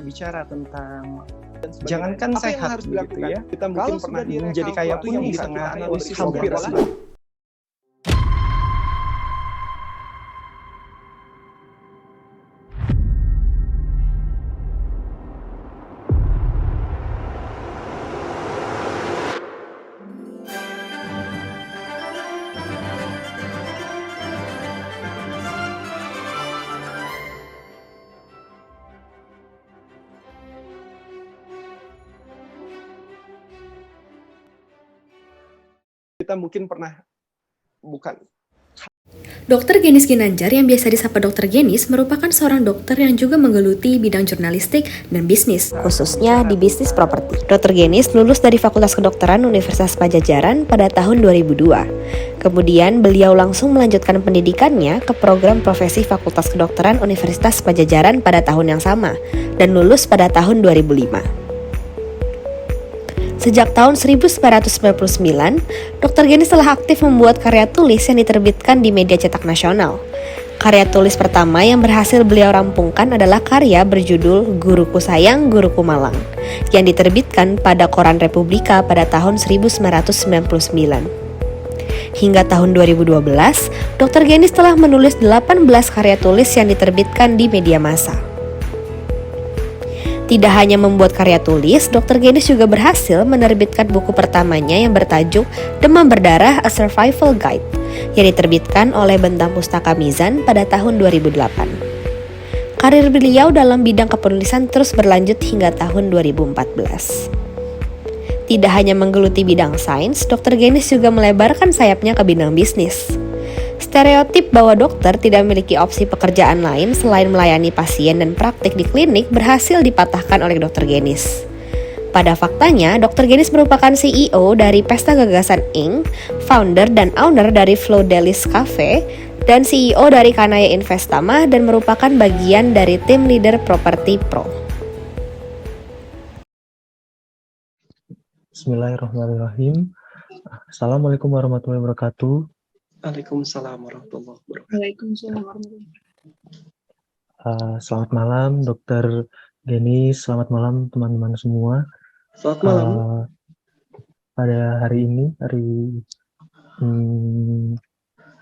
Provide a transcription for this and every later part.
berbicara tentang jangankan apa yang sehat harus gitu dilakukan. ya. Kita mungkin Kalau pernah sudah menjadi kaya direkalkulasi, pun yang bisa bisa kita hampir analisis hampir secara semua. Kita mungkin pernah bukan. Dr. Genis Ginanjar yang biasa disapa Dr. Genis merupakan seorang dokter yang juga menggeluti bidang jurnalistik dan bisnis, khususnya di bisnis properti. Dr. Genis lulus dari Fakultas Kedokteran Universitas Padjadjaran pada tahun 2002. Kemudian beliau langsung melanjutkan pendidikannya ke program profesi Fakultas Kedokteran Universitas Padjadjaran pada tahun yang sama dan lulus pada tahun 2005. Sejak tahun 1999, Dr. Genis telah aktif membuat karya tulis yang diterbitkan di media cetak nasional. Karya tulis pertama yang berhasil beliau rampungkan adalah karya berjudul Guruku Sayang, Guruku Malang, yang diterbitkan pada Koran Republika pada tahun 1999. Hingga tahun 2012, Dr. Genis telah menulis 18 karya tulis yang diterbitkan di media massa. Tidak hanya membuat karya tulis, Dr. Genis juga berhasil menerbitkan buku pertamanya yang bertajuk Demam Berdarah A Survival Guide yang diterbitkan oleh Bentang Pustaka Mizan pada tahun 2008. Karir beliau dalam bidang kepenulisan terus berlanjut hingga tahun 2014. Tidak hanya menggeluti bidang sains, Dr. Genis juga melebarkan sayapnya ke bidang bisnis. Stereotip bahwa dokter tidak memiliki opsi pekerjaan lain selain melayani pasien dan praktik di klinik berhasil dipatahkan oleh Dr. Genis. Pada faktanya, Dr. Genis merupakan CEO dari Pesta Gagasan Inc., founder dan owner dari Flow Delis Cafe, dan CEO dari Kanaya Investama dan merupakan bagian dari tim leader Properti Pro. Bismillahirrahmanirrahim. Assalamualaikum warahmatullahi wabarakatuh. Waalaikumsalam warahmatullahi wabarakatuh. Waalaikumsalam warahmatullahi wabarakatuh. Selamat malam Dr. Genis, selamat malam teman-teman semua. Selamat malam. Pada hari ini,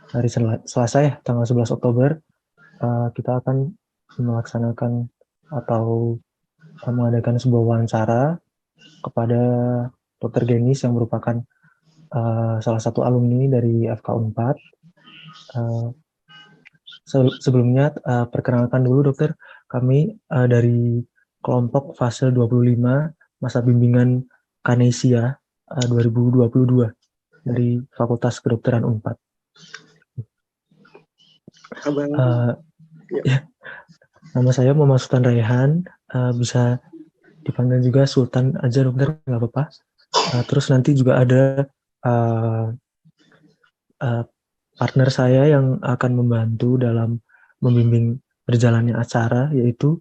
hari Selasa ya, tanggal 11 Oktober, kita akan melaksanakan atau mengadakan sebuah wawancara kepada Dr. Genis yang merupakan salah satu alumni dari FK Unpad. Sebelumnya perkenalkan dulu dokter, kami dari kelompok fase 25 masa bimbingan Kanesia 2022 dari Fakultas Kedokteran Unpad. Nama saya Muhammad Sultan Raihan, bisa dipanggil juga Sultan aja dokter, nggak apa-apa. Terus nanti juga ada partner saya yang akan membantu dalam membimbing berjalannya acara, yaitu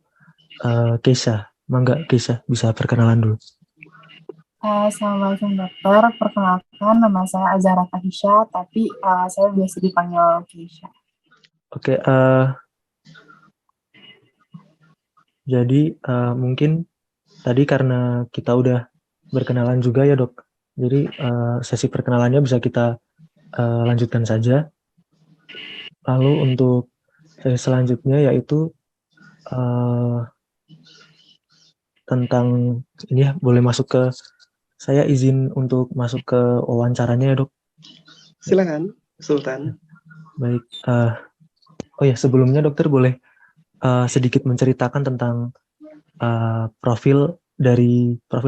Keisha. Mangga Keisha, bisa perkenalan dulu. Assalamualaikum dokter, perkenalkan nama saya Azhara Kahisha, tapi saya biasa dipanggil Keisha. Oke, jadi mungkin tadi karena kita udah berkenalan juga ya dok, jadi sesi perkenalannya bisa kita lanjutkan saja. Lalu untuk sesi selanjutnya yaitu tentang ini ya, boleh masuk ke, saya izin untuk masuk ke wawancaranya ya dok. Silakan Sultan. Baik, oh ya sebelumnya dokter boleh sedikit menceritakan tentang profil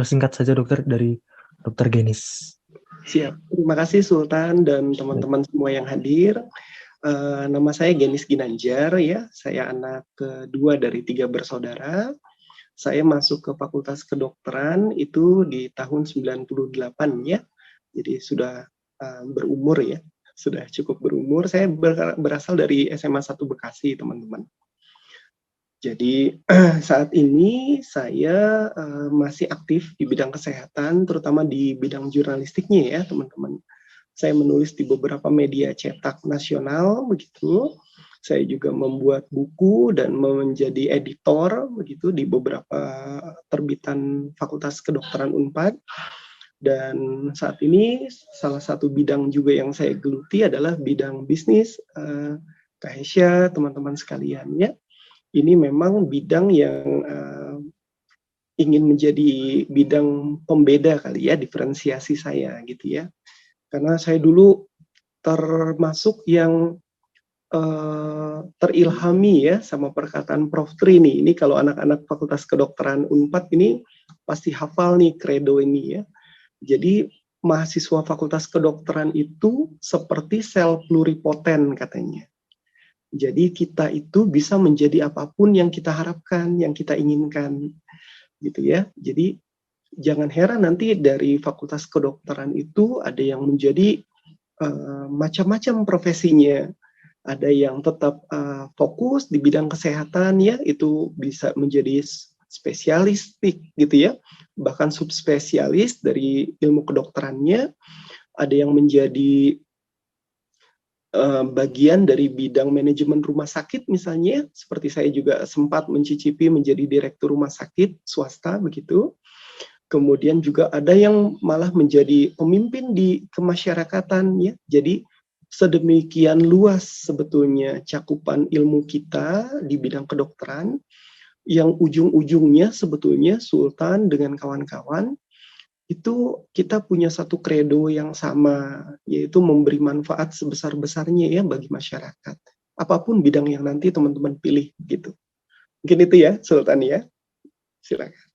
singkat saja dokter dari Dr. Genis. Siap, terima kasih Sultan dan teman-teman semua yang hadir. Nama saya Genis Ginanjar ya, saya anak kedua dari 3 bersaudara. Saya masuk ke Fakultas Kedokteran itu di tahun 98 ya, jadi sudah berumur ya, sudah cukup berumur. Saya berasal dari SMA 1 Bekasi teman-teman. Jadi saat ini saya masih aktif di bidang kesehatan, terutama di bidang jurnalistiknya ya teman-teman. Saya menulis di beberapa media cetak nasional begitu. Saya juga membuat buku dan menjadi editor begitu di beberapa terbitan Fakultas Kedokteran Unpad. Dan saat ini salah satu bidang juga yang saya geluti adalah bidang bisnis. Kak Hesya, teman-teman sekalian ya. Ini memang bidang yang ingin menjadi bidang pembeda kali ya, diferensiasi saya gitu ya. Karena saya dulu termasuk yang terilhami ya sama perkataan Prof. Tri nih. Ini kalau anak-anak Fakultas Kedokteran Unpad ini pasti hafal nih kredo ini ya. Jadi mahasiswa Fakultas Kedokteran itu seperti sel pluripoten katanya. Jadi kita itu bisa menjadi apapun yang kita harapkan, yang kita inginkan, gitu ya. Jadi jangan heran nanti dari Fakultas Kedokteran itu ada yang menjadi macam-macam profesinya. Ada yang tetap fokus di bidang kesehatan ya, itu bisa menjadi spesialistik gitu ya, bahkan subspesialis dari ilmu kedokterannya. Ada yang menjadi bagian dari bidang manajemen rumah sakit misalnya, seperti saya juga sempat mencicipi menjadi direktur rumah sakit swasta begitu. Kemudian juga ada yang malah menjadi pemimpin di kemasyarakatan ya. Jadi sedemikian luas sebetulnya cakupan ilmu kita di bidang kedokteran yang ujung-ujungnya sebetulnya Sultan dengan kawan-kawan itu kita punya satu kredo yang sama, yaitu memberi manfaat sebesar-besarnya ya bagi masyarakat. Apapun bidang yang nanti teman-teman pilih gitu. Mungkin itu ya Sultan ya. Silakan.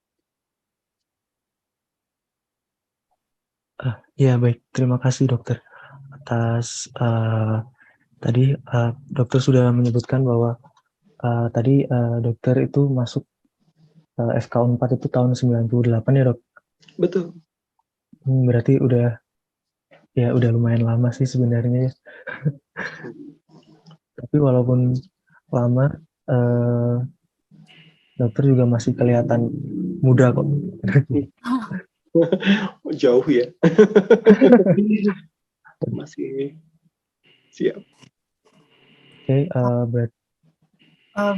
Ya baik, terima kasih dokter atas tadi dokter sudah menyebutkan bahwa tadi dokter itu masuk FK Unpad itu tahun 98 ya dok? Betul. Berarti udah lumayan lama sih sebenarnya ya. Tapi walaupun lama, dokter juga masih kelihatan muda kok. Jauh ya. Masih siap. Oke, berarti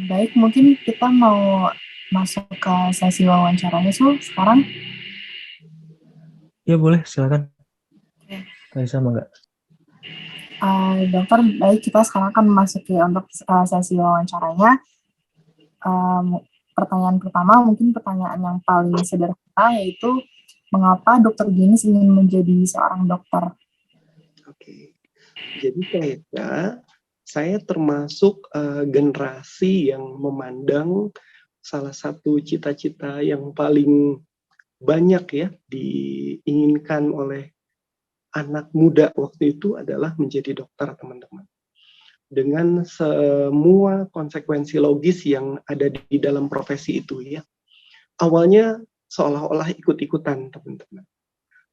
Baik, mungkin kita mau masuk ke sesi wawancaranya sekarang. ya boleh, silakan. Oke. Tadi sama nggak? Dokter, baik, kita sekarang akan memasuki untuk sesi wawancaranya. Pertanyaan pertama, mungkin pertanyaan yang paling sederhana, yaitu mengapa Dokter Genis ingin menjadi seorang dokter? Oke. Jadi kayaknya saya termasuk generasi yang memandang salah satu cita-cita yang paling banyak ya diinginkan oleh anak muda waktu itu adalah menjadi dokter, teman-teman. Dengan semua konsekuensi logis yang ada di dalam profesi itu ya. Awalnya seolah-olah ikut-ikutan, teman-teman.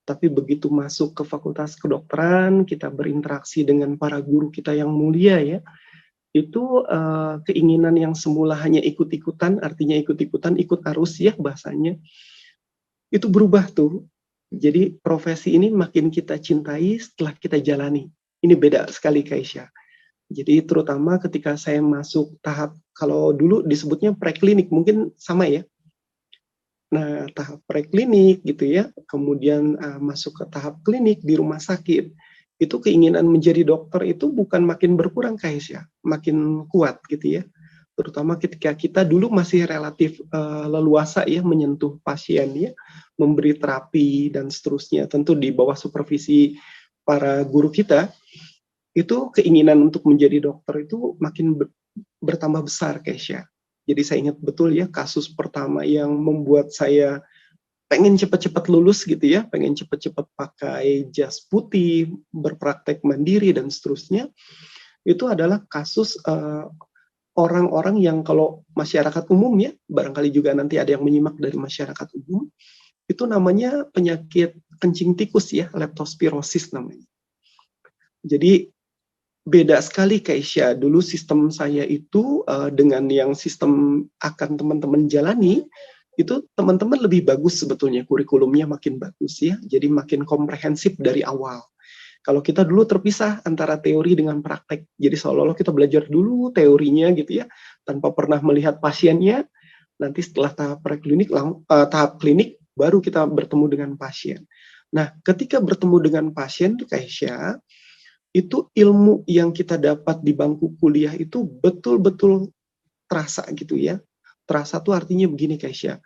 Tapi begitu masuk ke Fakultas Kedokteran, kita berinteraksi dengan para guru kita yang mulia ya, itu keinginan yang semula hanya ikut-ikutan, artinya ikut-ikutan, ikut arus ya bahasanya, itu berubah tuh. Jadi profesi ini makin kita cintai setelah kita jalani. Ini beda sekali Kaisya. Jadi terutama ketika saya masuk tahap, kalau dulu disebutnya preklinik, mungkin sama ya. Nah, tahap preklinik gitu ya, kemudian masuk ke tahap klinik di rumah sakit, itu keinginan menjadi dokter itu bukan makin berkurang Kaisya, makin kuat gitu ya. Terutama ketika kita dulu masih relatif leluasa ya menyentuh pasien ya, memberi terapi dan seterusnya, tentu di bawah supervisi para guru kita, itu keinginan untuk menjadi dokter itu makin bertambah besar Kaisya. Jadi saya ingat betul ya kasus pertama yang membuat saya pengen cepat-cepat lulus gitu ya, pengen cepat-cepat pakai jas putih, berpraktek mandiri dan seterusnya. Itu adalah kasus orang-orang yang kalau masyarakat umum ya, barangkali juga nanti ada yang menyimak dari masyarakat umum, itu namanya penyakit kencing tikus ya, leptospirosis namanya. Jadi beda sekali Kaisya, dulu sistem saya itu dengan yang sistem akan teman-teman jalani, itu teman-teman lebih bagus sebetulnya, kurikulumnya makin bagus ya, jadi makin komprehensif dari awal. Kalau kita dulu terpisah antara teori dengan praktek. Jadi seolah-olah kita belajar dulu teorinya gitu ya, tanpa pernah melihat pasiennya. Nanti setelah tahap klinik baru kita bertemu dengan pasien. Nah, ketika bertemu dengan pasien tuh Kaisya, itu ilmu yang kita dapat di bangku kuliah itu betul-betul terasa gitu ya. Terasa tuh artinya begini Kaisya.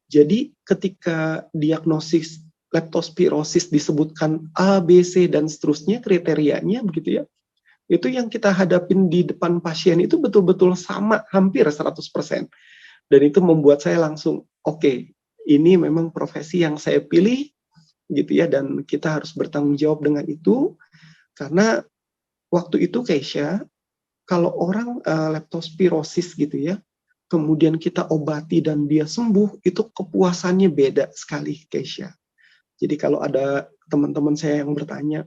Jadi ketika diagnosis leptospirosis disebutkan A, B, C, dan seterusnya kriterianya begitu ya, itu yang kita hadapin di depan pasien itu betul-betul sama, hampir 100%. Dan itu membuat saya langsung, oke, ini memang profesi yang saya pilih, gitu ya, dan kita harus bertanggung jawab dengan itu, karena waktu itu Keisha, kalau orang leptospirosis gitu ya, kemudian kita obati dan dia sembuh, itu kepuasannya beda sekali Keisha. Jadi kalau ada teman-teman saya yang bertanya,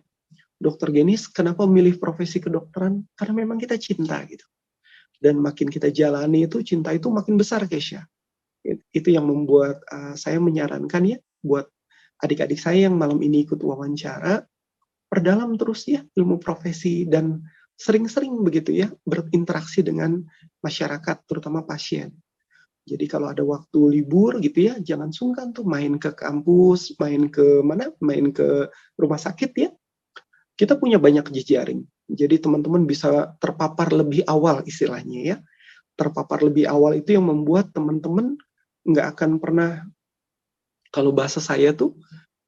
Dokter Genis, kenapa milih profesi kedokteran? Karena memang kita cinta gitu. Dan makin kita jalani itu, cinta itu makin besar Keisha. Itu yang membuat saya menyarankan ya, buat adik-adik saya yang malam ini ikut wawancara, perdalam terus ya ilmu profesi dan sering-sering begitu ya berinteraksi dengan masyarakat, terutama pasien. Jadi kalau ada waktu libur gitu ya, jangan sungkan tuh main ke kampus, main ke mana, main ke rumah sakit ya. Kita punya banyak jejaring. Jadi teman-teman bisa terpapar lebih awal istilahnya ya. Terpapar lebih awal itu yang membuat teman-teman nggak akan pernah, kalau bahasa saya tuh,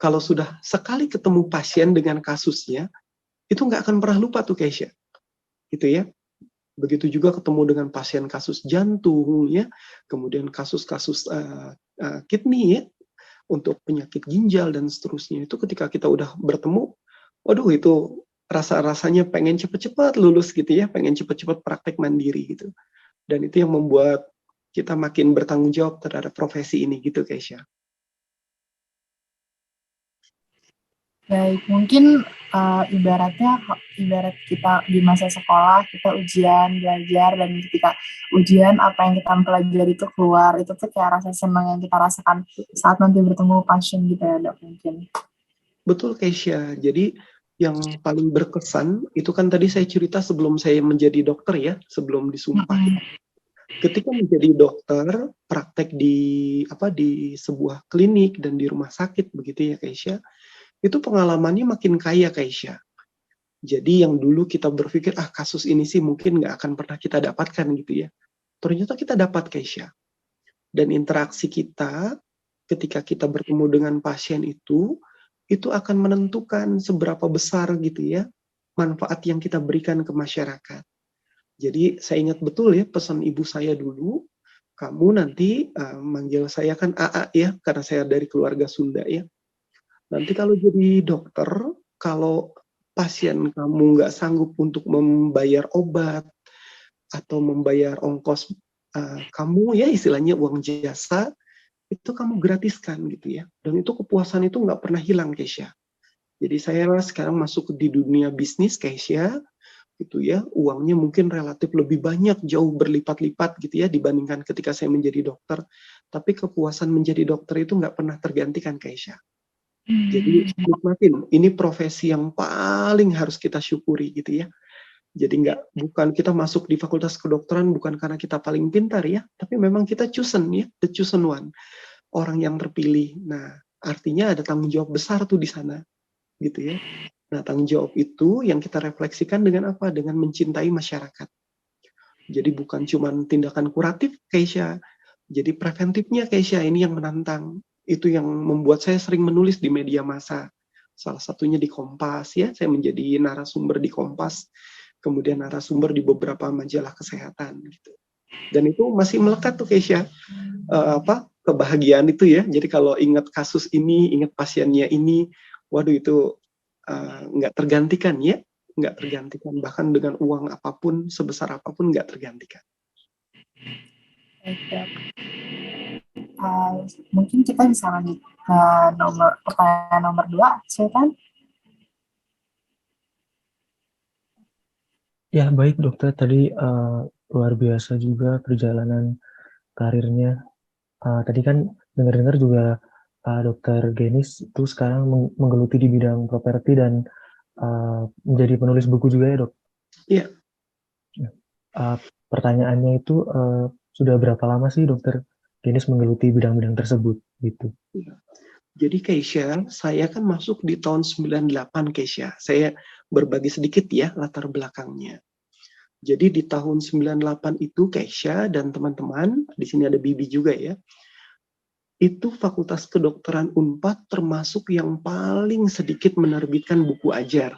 kalau sudah sekali ketemu pasien dengan kasusnya, itu nggak akan pernah lupa tuh Keisha. Gitu ya. Begitu juga ketemu dengan pasien kasus jantung ya, kemudian kasus-kasus kidney ya, untuk penyakit ginjal dan seterusnya. Itu ketika kita udah bertemu, waduh itu rasa-rasanya pengen cepet-cepet lulus gitu ya, pengen cepet-cepet praktek mandiri gitu. Dan itu yang membuat kita makin bertanggung jawab terhadap profesi ini gitu Keisha. Baik, mungkin ibarat kita di masa sekolah, kita ujian, belajar, dan ketika ujian apa yang kita pelajari itu keluar, itu tuh kayak rasa senang yang kita rasakan saat nanti bertemu pasien gitu ya Dok mungkin. Betul Keisha, jadi yang paling berkesan, itu kan tadi saya cerita sebelum saya menjadi dokter ya, sebelum disumpah. Ketika menjadi dokter, praktek di sebuah klinik dan di rumah sakit begitu ya Keisha, itu pengalamannya makin kaya Keisha. Jadi yang dulu kita berpikir, kasus ini sih mungkin nggak akan pernah kita dapatkan gitu ya. Ternyata kita dapat Keisha. Dan interaksi kita ketika kita bertemu dengan pasien itu akan menentukan seberapa besar gitu ya manfaat yang kita berikan ke masyarakat. Jadi saya ingat betul ya pesan ibu saya dulu, kamu nanti manggil saya kan AA ya, karena saya dari keluarga Sunda ya. Nanti kalau jadi dokter, kalau pasien kamu nggak sanggup untuk membayar obat atau membayar ongkos kamu ya istilahnya uang jasa, itu kamu gratiskan gitu ya. Dan itu kepuasan itu nggak pernah hilang Keisha. Jadi saya sekarang masuk di dunia bisnis Keisha, gitu ya, uangnya mungkin relatif lebih banyak, jauh berlipat-lipat gitu ya dibandingkan ketika saya menjadi dokter. Tapi kepuasan menjadi dokter itu nggak pernah tergantikan Keisha. Jadi nikmatin, ini profesi yang paling harus kita syukuri gitu ya. Jadi bukan kita masuk di fakultas kedokteran bukan karena kita paling pintar ya, tapi memang kita chosen ya, the chosen one, orang yang terpilih. Nah, artinya ada tanggung jawab besar tuh di sana, gitu ya. Nah, tanggung jawab itu yang kita refleksikan dengan apa? Dengan mencintai masyarakat. Jadi bukan cuma tindakan kuratif, Keisha. Jadi preventifnya, Keisha, ini yang menantang. Itu yang membuat saya sering menulis di media massa. Salah satunya di Kompas ya, saya menjadi narasumber di Kompas, kemudian narasumber di beberapa majalah kesehatan gitu. Dan itu masih melekat tuh Keisha, kebahagiaan itu ya. Jadi kalau ingat kasus ini, ingat pasiennya ini, waduh itu nggak tergantikan ya, nggak tergantikan, bahkan dengan uang apapun, sebesar apapun nggak tergantikan. Mungkin kita bisa lanjut ke pertanyaan nomor 2, Sultan. Ya, baik dokter. Tadi luar biasa juga perjalanan karirnya. Tadi kan dengar-dengar juga dokter Genis itu sekarang menggeluti di bidang properti dan menjadi penulis buku juga ya, Dok? Iya. Pertanyaannya itu sudah berapa lama sih Dokter Genis menggeluti bidang-bidang tersebut gitu? Jadi Keisha, saya kan masuk di tahun 98 Keisha. Saya berbagi sedikit ya latar belakangnya. Jadi di tahun 98 itu Keisha dan teman-teman, di sini ada Bibi juga ya, itu Fakultas Kedokteran Unpad termasuk yang paling sedikit menerbitkan buku ajar.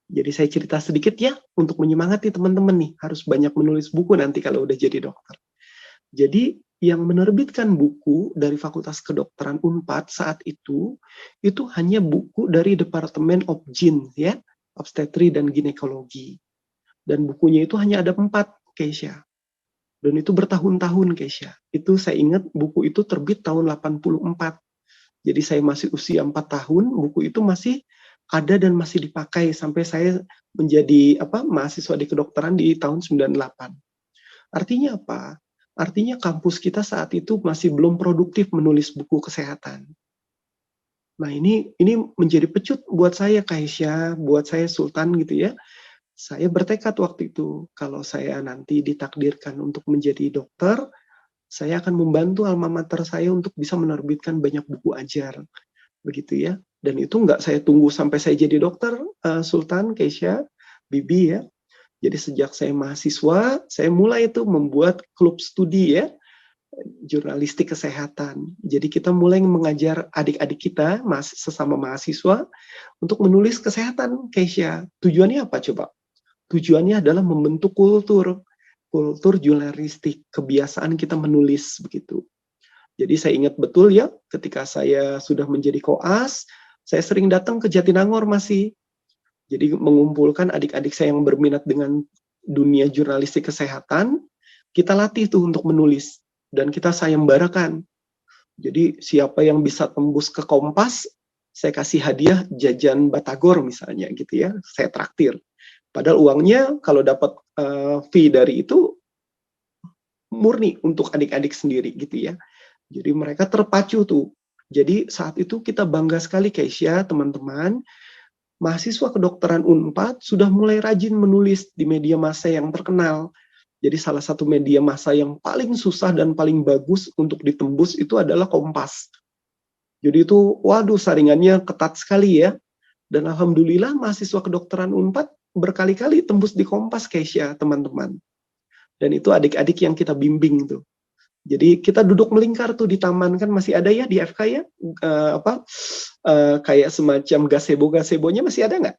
Jadi saya cerita sedikit ya, untuk menyemangati teman-teman nih, harus banyak menulis buku nanti kalau udah jadi dokter. Jadi yang menerbitkan buku dari Fakultas Kedokteran Unpad saat itu hanya buku dari Departemen Obgyn ya, Obstetri dan Ginekologi. Dan bukunya itu hanya ada 4, Keisha. Dan itu bertahun-tahun, Keisha. Itu saya ingat buku itu terbit tahun 84. Jadi saya masih usia 4 tahun, buku itu masih ada dan masih dipakai sampai saya menjadi mahasiswa di kedokteran di tahun 98. Artinya apa? Artinya kampus kita saat itu masih belum produktif menulis buku kesehatan. Nah, ini menjadi pecut buat saya, Keisha, buat saya Sultan gitu ya. Saya bertekad waktu itu, kalau saya nanti ditakdirkan untuk menjadi dokter, saya akan membantu alma mater saya untuk bisa menerbitkan banyak buku ajar. Begitu ya. Dan itu nggak saya tunggu sampai saya jadi dokter, Sultan, Keisha, Bibi ya. Jadi sejak saya mahasiswa, saya mulai itu membuat klub studi ya, jurnalistik kesehatan. Jadi kita mulai mengajar adik-adik kita, sesama mahasiswa, untuk menulis kesehatan, Keisha. Tujuannya apa coba? Tujuannya adalah membentuk kultur jurnalistik, kebiasaan kita menulis begitu. Jadi saya ingat betul ya, ketika saya sudah menjadi koas, saya sering datang ke Jatinangor masih. Jadi mengumpulkan adik-adik saya yang berminat dengan dunia jurnalistik kesehatan, kita latih tuh untuk menulis, dan kita sayembarakan. Jadi siapa yang bisa tembus ke Kompas, saya kasih hadiah jajan Batagor misalnya gitu ya, saya traktir. Padahal uangnya kalau dapat fee dari itu murni untuk adik-adik sendiri gitu ya. Jadi mereka terpacu tuh. Jadi saat itu kita bangga sekali Keisha, teman-teman, mahasiswa kedokteran Unpad sudah mulai rajin menulis di media massa yang terkenal. Jadi salah satu media massa yang paling susah dan paling bagus untuk ditembus itu adalah Kompas. Jadi itu, waduh, saringannya ketat sekali ya. Dan alhamdulillah mahasiswa kedokteran Unpad berkali-kali tembus di Kompas, Keisha, teman-teman. Dan itu adik-adik yang kita bimbing tuh. Jadi kita duduk melingkar tuh di taman, kan masih ada ya di FK ya, kayak semacam gazebo-gazebonya masih ada nggak?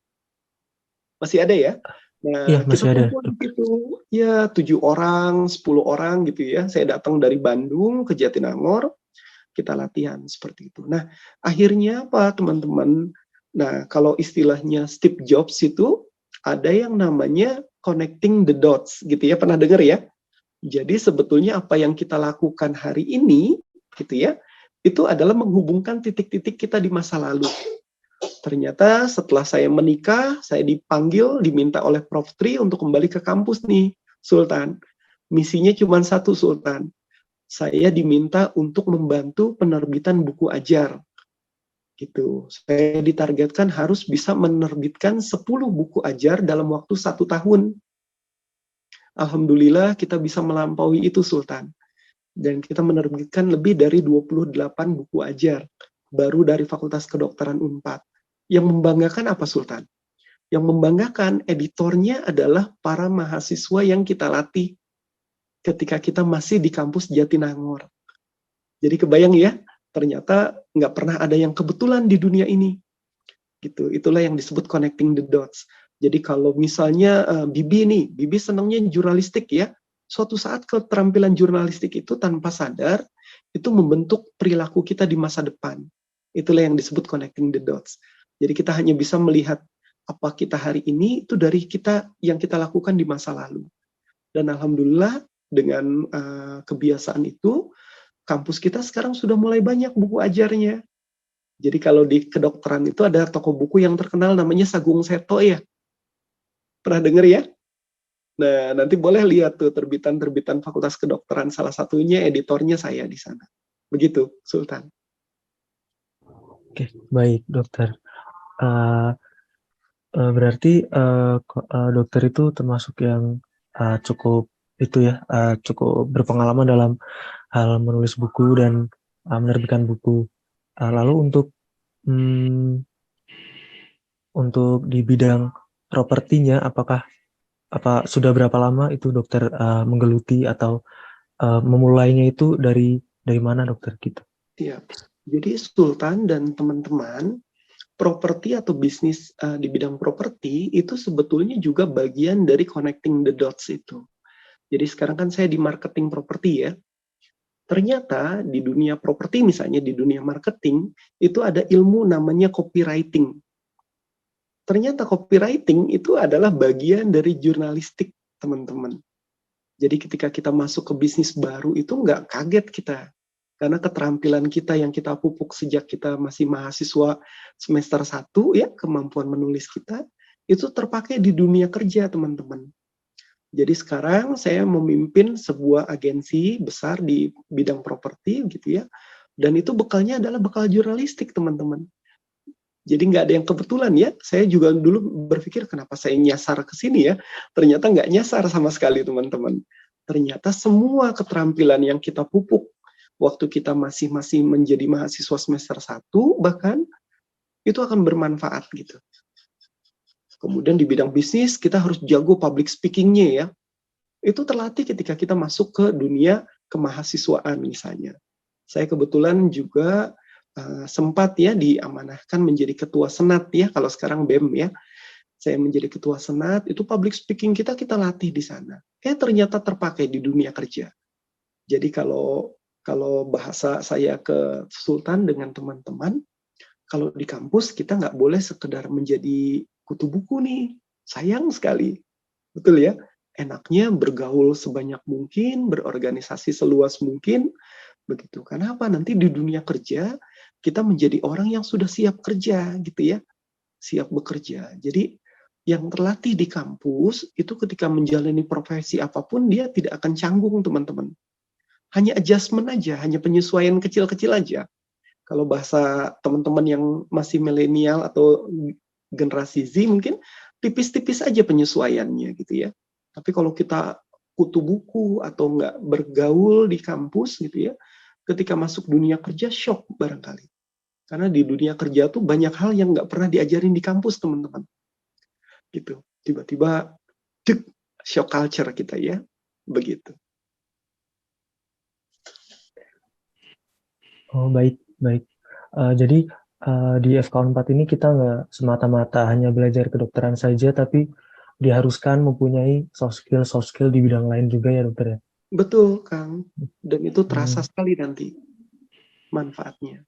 Masih ada ya? Nah, Iya, masih kita ada. kumpul di situ, ya 7 orang, 10 orang gitu ya. Saya datang dari Bandung ke Jatinangor, kita latihan seperti itu. Nah, akhirnya apa teman-teman? Nah, kalau istilahnya Steve Jobs itu ada yang namanya connecting the dots gitu ya, pernah dengar ya? Jadi sebetulnya apa yang kita lakukan hari ini gitu ya, itu adalah menghubungkan titik-titik kita di masa lalu. Ternyata setelah saya menikah, saya dipanggil, diminta oleh Prof. Tri untuk kembali ke kampus nih, Sultan. Misinya cuma satu, Sultan. Saya diminta untuk membantu penerbitan buku ajar. Gitu. Saya ditargetkan harus bisa menerbitkan 10 buku ajar dalam waktu 1 tahun. Alhamdulillah kita bisa melampaui itu, Sultan. Dan kita menerbitkan lebih dari 28 buku ajar baru dari Fakultas Kedokteran Unpad. Yang membanggakan apa, Sultan? Yang membanggakan editornya adalah para mahasiswa yang kita latih ketika kita masih di kampus Jatinangor. Jadi kebayang ya, ternyata nggak pernah ada yang kebetulan di dunia ini. Gitu. Itulah yang disebut connecting the dots. Jadi kalau misalnya Bibi senangnya jurnalistik ya, suatu saat keterampilan jurnalistik itu tanpa sadar, itu membentuk perilaku kita di masa depan. Itulah yang disebut connecting the dots. Jadi kita hanya bisa melihat apa kita hari ini, itu dari kita yang kita lakukan di masa lalu. Dan alhamdulillah dengan kebiasaan itu, kampus kita sekarang sudah mulai banyak buku ajarnya. Jadi kalau di kedokteran itu ada toko buku yang terkenal namanya Sagung Seto ya. Pernah dengar ya? Nah, nanti boleh lihat tuh terbitan-terbitan Fakultas Kedokteran, salah satunya editornya saya di sana. Begitu, Sultan. Oke, baik dokter. Berarti dokter itu termasuk yang cukup itu ya, cukup berpengalaman dalam hal menulis buku dan menerbitkan buku. Lalu untuk di bidang propertinya, apa sudah berapa lama itu dokter menggeluti atau memulainya itu dari mana dokter gitu? Ya. Jadi Sultan dan teman-teman, properti atau bisnis di bidang properti itu sebetulnya juga bagian dari connecting the dots itu. Jadi sekarang kan saya di marketing properti ya. Ternyata di dunia properti misalnya di dunia marketing itu ada ilmu namanya copywriting. Ternyata copywriting itu adalah bagian dari jurnalistik, teman-teman. Jadi ketika kita masuk ke bisnis baru itu nggak kaget kita. Karena keterampilan kita yang kita pupuk sejak kita masih mahasiswa semester 1 ya, kemampuan menulis kita, itu terpakai di dunia kerja, teman-teman. Jadi sekarang saya memimpin sebuah agensi besar di bidang properti gitu ya. Dan itu bekalnya adalah bekal jurnalistik, teman-teman. Jadi nggak ada yang kebetulan ya. Saya juga dulu berpikir kenapa saya nyasar ke sini ya. Ternyata nggak nyasar sama sekali, teman-teman. Ternyata semua keterampilan yang kita pupuk waktu kita masih menjadi mahasiswa semester 1 bahkan itu akan bermanfaat gitu. Kemudian di bidang bisnis kita harus jago public speaking-nya ya. Itu terlatih ketika kita masuk ke dunia kemahasiswaan misalnya. Saya kebetulan juga sempat ya diamanahkan menjadi ketua senat ya, kalau sekarang BEM ya. Saya menjadi ketua senat, itu public speaking kita latih di sana. Ternyata terpakai di dunia kerja. Jadi kalau bahasa saya ke Sultan dengan teman-teman, kalau di kampus kita nggak boleh sekedar menjadi kutu buku nih. Sayang sekali. Betul ya? Enaknya bergaul sebanyak mungkin, berorganisasi seluas mungkin, begitu. Kenapa? Nanti di dunia kerja, kita menjadi orang yang sudah siap kerja, gitu ya. Siap bekerja. Jadi, yang terlatih di kampus, itu ketika menjalani profesi apapun, dia tidak akan canggung, teman-teman. Hanya adjustment aja, hanya penyesuaian kecil-kecil aja. Kalau bahasa teman-teman yang masih milenial atau generasi Z mungkin tipis-tipis aja penyesuaiannya gitu ya. Tapi kalau kita kutu buku atau nggak bergaul di kampus gitu ya, ketika masuk dunia kerja shock barangkali. Karena di dunia kerja tuh banyak hal yang nggak pernah diajarin di kampus, teman-teman. Gitu. Tiba-tiba shock culture kita ya. Begitu. Oh, baik. Jadi di FK4 ini kita nggak semata-mata hanya belajar kedokteran saja, tapi diharuskan mempunyai soft skill di bidang lain juga ya dokter ya? Betul, Kang. Dan itu terasa sekali nanti manfaatnya.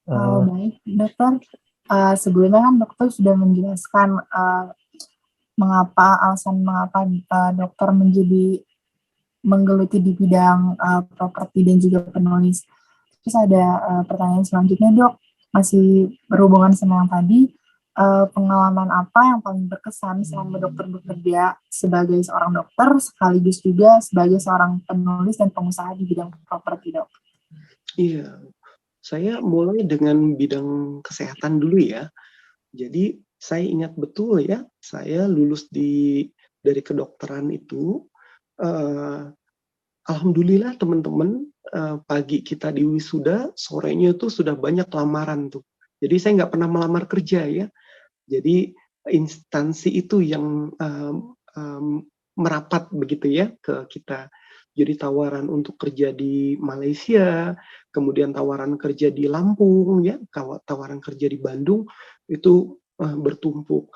Baik, dokter. Sebelumnya kan dokter sudah menjelaskan alasan mengapa dokter menjadi menggeluti di bidang properti dan juga penulis. Terus ada pertanyaan selanjutnya, Dok. Masih berhubungan sama yang tadi, pengalaman apa yang paling berkesan selama dokter bekerja sebagai seorang dokter, sekaligus juga sebagai seorang penulis dan pengusaha di bidang properti, Dok? Iya, saya mulai dengan bidang kesehatan dulu ya. Jadi saya ingat betul ya, saya lulus dari kedokteran itu, alhamdulillah teman-teman, pagi kita di wisuda, sorenya itu sudah banyak lamaran tuh. Jadi saya nggak pernah melamar kerja ya. Jadi instansi itu yang merapat begitu ya ke kita. Jadi tawaran untuk kerja di Malaysia, kemudian tawaran kerja di Lampung ya, tawaran kerja di Bandung itu bertumpuk.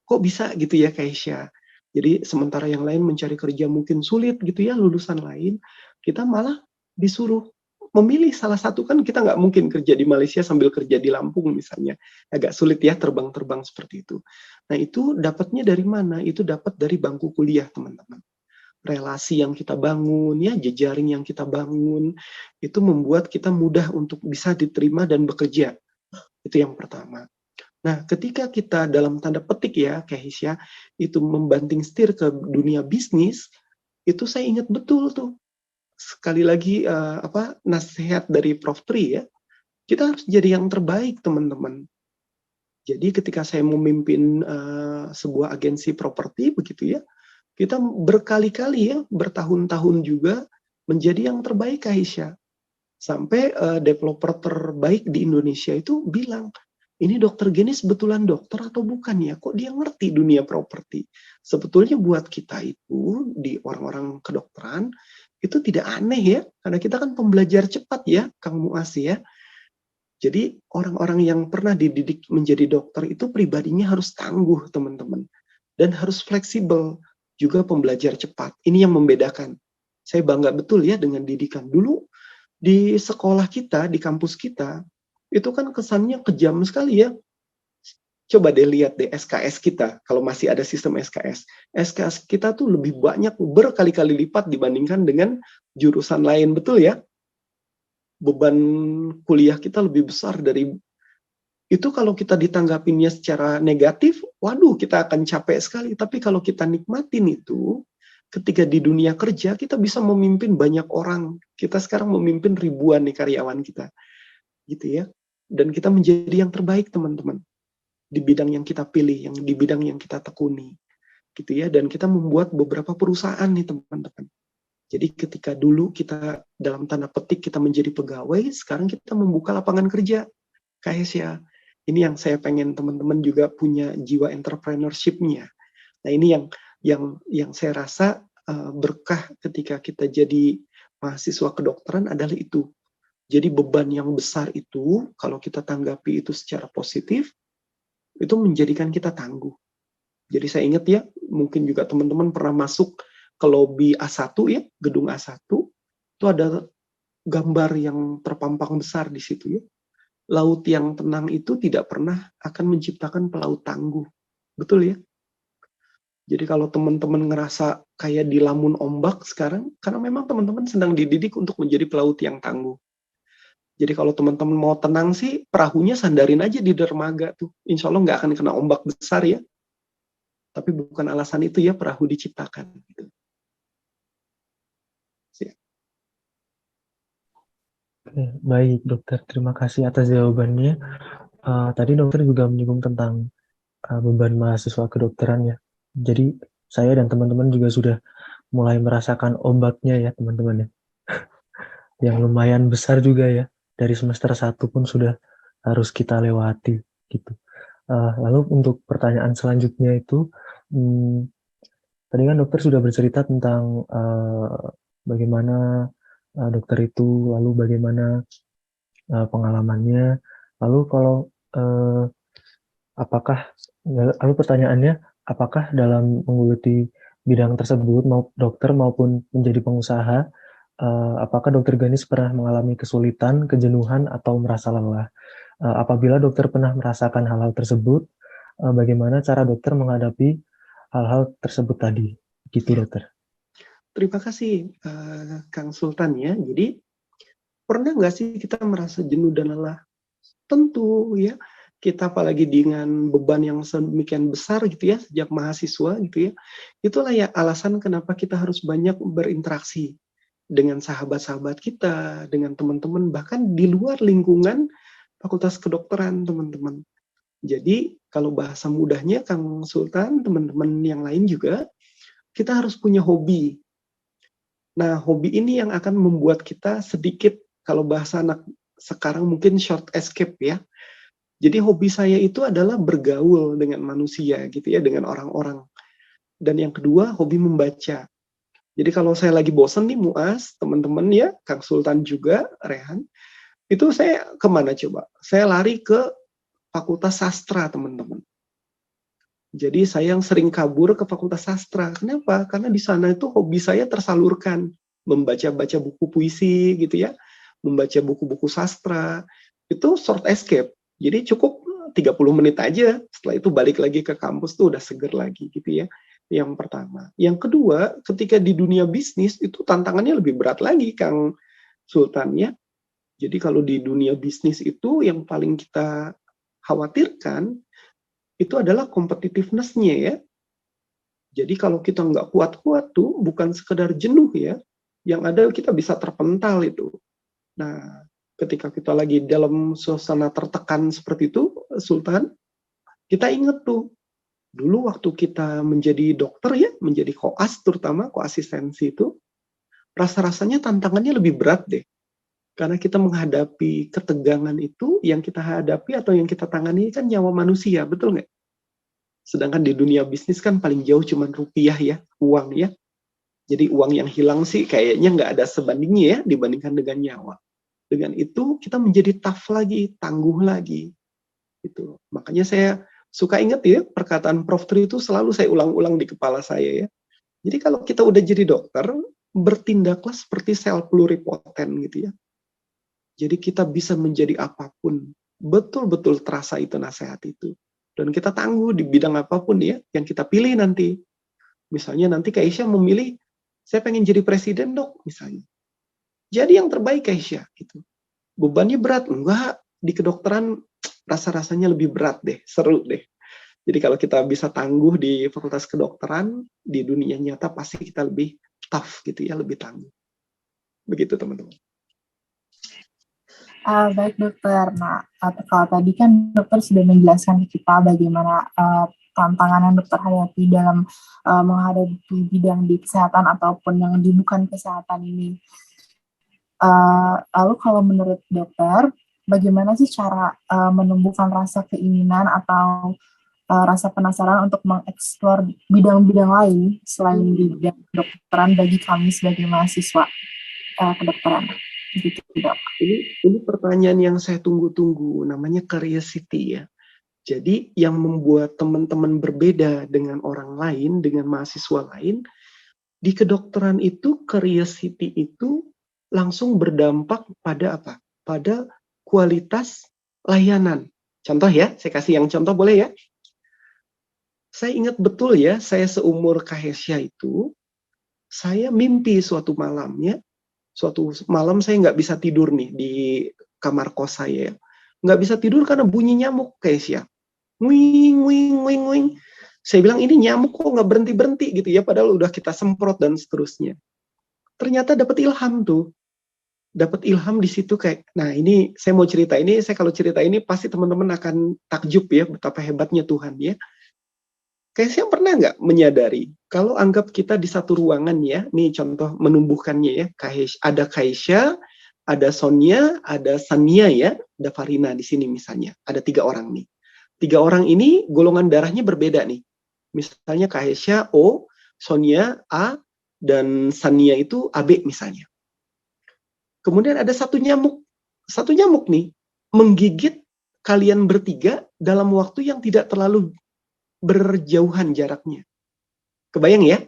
Kok bisa gitu ya Keisha? Jadi sementara yang lain mencari kerja mungkin sulit gitu ya, lulusan lain, kita malah disuruh memilih salah satu. Kan kita nggak mungkin kerja di Malaysia sambil kerja di Lampung misalnya. Agak sulit ya terbang-terbang seperti itu. Nah itu dapatnya dari mana? Itu dapat dari bangku kuliah, teman-teman. Relasi yang kita bangun, ya jejaring yang kita bangun, itu membuat kita mudah untuk bisa diterima dan bekerja. Itu yang pertama. Nah, ketika kita dalam tanda petik ya, Keisha, itu membanting setir ke dunia bisnis, itu saya ingat betul tuh. Sekali lagi nasihat dari Prof. Tri ya, kita harus jadi yang terbaik, teman-teman. Jadi ketika saya memimpin sebuah agensi properti begitu ya, kita berkali-kali ya, bertahun-tahun juga menjadi yang terbaik Aisyah. Sampai developer terbaik di Indonesia itu bilang, ini dokter Genis betulan dokter atau bukan ya? Kok dia ngerti dunia properti? Sebetulnya buat kita itu, di orang-orang kedokteran, itu tidak aneh ya, karena kita kan pembelajar cepat ya, Kang Muas ya. Jadi orang-orang yang pernah dididik menjadi dokter itu pribadinya harus tangguh teman-teman. Dan harus fleksibel, juga pembelajar cepat. Ini yang membedakan. Saya bangga betul ya dengan didikan. Dulu di sekolah kita, di kampus kita, itu kan kesannya kejam sekali ya. Coba deh lihat deh SKS kita, kalau masih ada sistem SKS. SKS kita tuh lebih banyak, berkali-kali lipat dibandingkan dengan jurusan lain, betul ya? Beban kuliah kita lebih besar dari itu. Kalau kita ditanggapinya secara negatif, waduh kita akan capek sekali. Tapi kalau kita nikmatin itu, ketika di dunia kerja kita bisa memimpin banyak orang. Kita sekarang memimpin ribuan nih karyawan kita, gitu ya. Dan kita menjadi yang terbaik teman-teman di bidang yang kita pilih, yang di bidang yang kita tekuni, gitu ya. Dan kita membuat beberapa perusahaan nih teman-teman. Jadi ketika dulu kita dalam tanda petik kita menjadi pegawai, sekarang kita membuka lapangan kerja. Kayak ini yang saya pengen teman-teman juga punya jiwa entrepreneurship-nya. Nah ini yang saya rasa berkah ketika kita jadi mahasiswa kedokteran adalah itu. Jadi beban yang besar itu, kalau kita tanggapi itu secara positif, itu menjadikan kita tangguh. Jadi saya ingat ya, mungkin juga teman-teman pernah masuk ke lobi A1 ya, gedung A1, itu ada gambar yang terpampang besar di situ ya. Laut yang tenang itu tidak pernah akan menciptakan pelaut tangguh. Betul ya? Jadi kalau teman-teman ngerasa kayak dilamun ombak sekarang, karena memang teman-teman sedang dididik untuk menjadi pelaut yang tangguh. Jadi kalau teman-teman mau tenang sih, perahunya sandarin aja di dermaga tuh. Insya Allah nggak akan kena ombak besar ya. Tapi bukan alasan itu ya perahu diciptakan. Gitu. Baik dokter, terima kasih atas jawabannya. Tadi dokter juga menyinggung tentang beban mahasiswa kedokteran ya. Jadi saya dan teman-teman juga sudah mulai merasakan ombaknya ya teman-teman ya. Yang lumayan besar juga ya. Dari semester 1 pun sudah harus kita lewati gitu. Lalu untuk pertanyaan selanjutnya itu, tadi kan dokter sudah bercerita tentang bagaimana dokter itu, lalu bagaimana pengalamannya, lalu kalau lalu pertanyaannya, apakah dalam menggeluti bidang tersebut, dokter maupun menjadi pengusaha, apakah dokter Ganis pernah mengalami kesulitan, kejenuhan, atau merasa lelah? Apabila dokter pernah merasakan hal-hal tersebut, bagaimana cara dokter menghadapi hal-hal tersebut tadi? Gitu dokter. Terima kasih Kang Sultan ya. Jadi pernah nggak sih kita merasa jenuh dan lelah? Tentu ya. Kita apalagi dengan beban yang sedemikian besar gitu ya, sejak mahasiswa gitu ya. Itulah ya alasan kenapa kita harus banyak berinteraksi dengan sahabat-sahabat kita, dengan teman-teman, bahkan di luar lingkungan Fakultas Kedokteran, teman-teman. Jadi, kalau bahasa mudahnya, Kang Sultan, teman-teman yang lain juga, kita harus punya hobi. Nah, hobi ini yang akan membuat kita sedikit, kalau bahasa anak sekarang mungkin short escape ya. Jadi hobi saya itu adalah bergaul dengan manusia gitu ya, dengan orang-orang. Dan yang kedua, hobi membaca. Jadi kalau saya lagi bosen nih Muas, teman-teman ya, Kang Sultan juga, Rehan, itu saya kemana coba? Saya lari ke Fakultas Sastra, teman-teman. Jadi saya yang sering kabur ke Fakultas Sastra. Kenapa? Karena di sana itu hobi saya tersalurkan. Membaca-baca buku puisi gitu ya, membaca buku-buku sastra. Itu short escape. Jadi cukup 30 menit aja, setelah itu balik lagi ke kampus tuh udah seger lagi gitu ya. Yang pertama. Yang kedua, ketika di dunia bisnis itu tantangannya lebih berat lagi Kang Sultan ya. Jadi kalau di dunia bisnis itu yang paling kita khawatirkan itu adalah competitiveness-nya ya. Jadi kalau kita nggak kuat-kuat tuh bukan sekedar jenuh ya, yang ada kita bisa terpental itu. Nah, ketika kita lagi dalam suasana tertekan seperti itu, Sultan, Kita ingat tuh, dulu waktu kita menjadi dokter ya, menjadi koas terutama, koasistensi itu, rasa-rasanya tantangannya lebih berat deh. Karena kita menghadapi ketegangan itu, yang kita hadapi atau yang kita tangani kan nyawa manusia, betul nggak? Sedangkan di dunia bisnis kan paling jauh cuman rupiah ya, uang ya. Jadi uang yang hilang sih kayaknya nggak ada sebandingnya ya dibandingkan dengan nyawa. Dengan itu kita menjadi tough lagi, tangguh lagi. Gitu. Makanya saya suka ingat ya perkataan Prof. Tri itu selalu saya ulang-ulang di kepala saya ya. Jadi kalau kita udah jadi dokter, bertindaklah seperti sel pluripoten gitu ya. Jadi kita bisa menjadi apapun. Betul-betul terasa itu nasihat itu. Dan kita tangguh di bidang apapun ya yang kita pilih nanti. Misalnya nanti Kaisya memilih, saya pengen jadi presiden dok, misalnya. Jadi yang terbaik Kaisya. Gitu. Bebannya berat? Enggak. Di kedokteran rasa-rasanya lebih berat deh, seru deh. Jadi kalau kita bisa tangguh di fakultas kedokteran, di dunia nyata pasti kita lebih tough gitu ya, lebih tangguh. Begitu teman-teman. Baik dokter. Nah, kalau tadi kan dokter sudah menjelaskan ke kita bagaimana tantangan yang dokter hadapi dalam menghadapi bidang di kesehatan ataupun yang di bukan kesehatan ini. Lalu kalau menurut dokter, bagaimana sih cara menumbuhkan rasa keinginan atau rasa penasaran untuk mengeksplor bidang-bidang lain selain di bidang kedokteran bagi kami sebagai mahasiswa kedokteran? Gitu, dok. Ini pertanyaan yang saya tunggu-tunggu, namanya curiosity ya. Jadi yang membuat teman-teman berbeda dengan orang lain, dengan mahasiswa lain, di kedokteran itu curiosity itu langsung berdampak pada apa? Pada kualitas layanan. Contoh ya, saya kasih yang contoh boleh ya? Saya ingat betul ya, saya seumur Kahesya itu, saya mimpi suatu malam ya, suatu malam saya nggak bisa tidur nih di kamar kos saya. Nggak bisa tidur karena bunyi nyamuk, Kahesya. Wing, wing, wing, wing. Saya bilang ini nyamuk kok nggak berhenti-berhenti gitu ya, padahal udah kita semprot dan seterusnya. Ternyata dapat ilham tuh. Dapat ilham di situ kayak, nah ini saya mau cerita ini, saya kalau cerita ini pasti teman-teman akan takjub ya, betapa hebatnya Tuhan ya. Kayaknya pernah nggak menyadari, kalau anggap kita di satu ruangan ya, nih contoh menumbuhkannya ya, ada Kaisya, ada Sonia, ada Sania ya, ada Farina di sini misalnya, ada 3 orang nih. 3 orang ini golongan darahnya berbeda nih. Misalnya Kaisya O, Sonia A, dan Sania itu AB misalnya. Kemudian ada satu nyamuk nih, menggigit kalian bertiga dalam waktu yang tidak terlalu berjauhan jaraknya. Kebayang ya?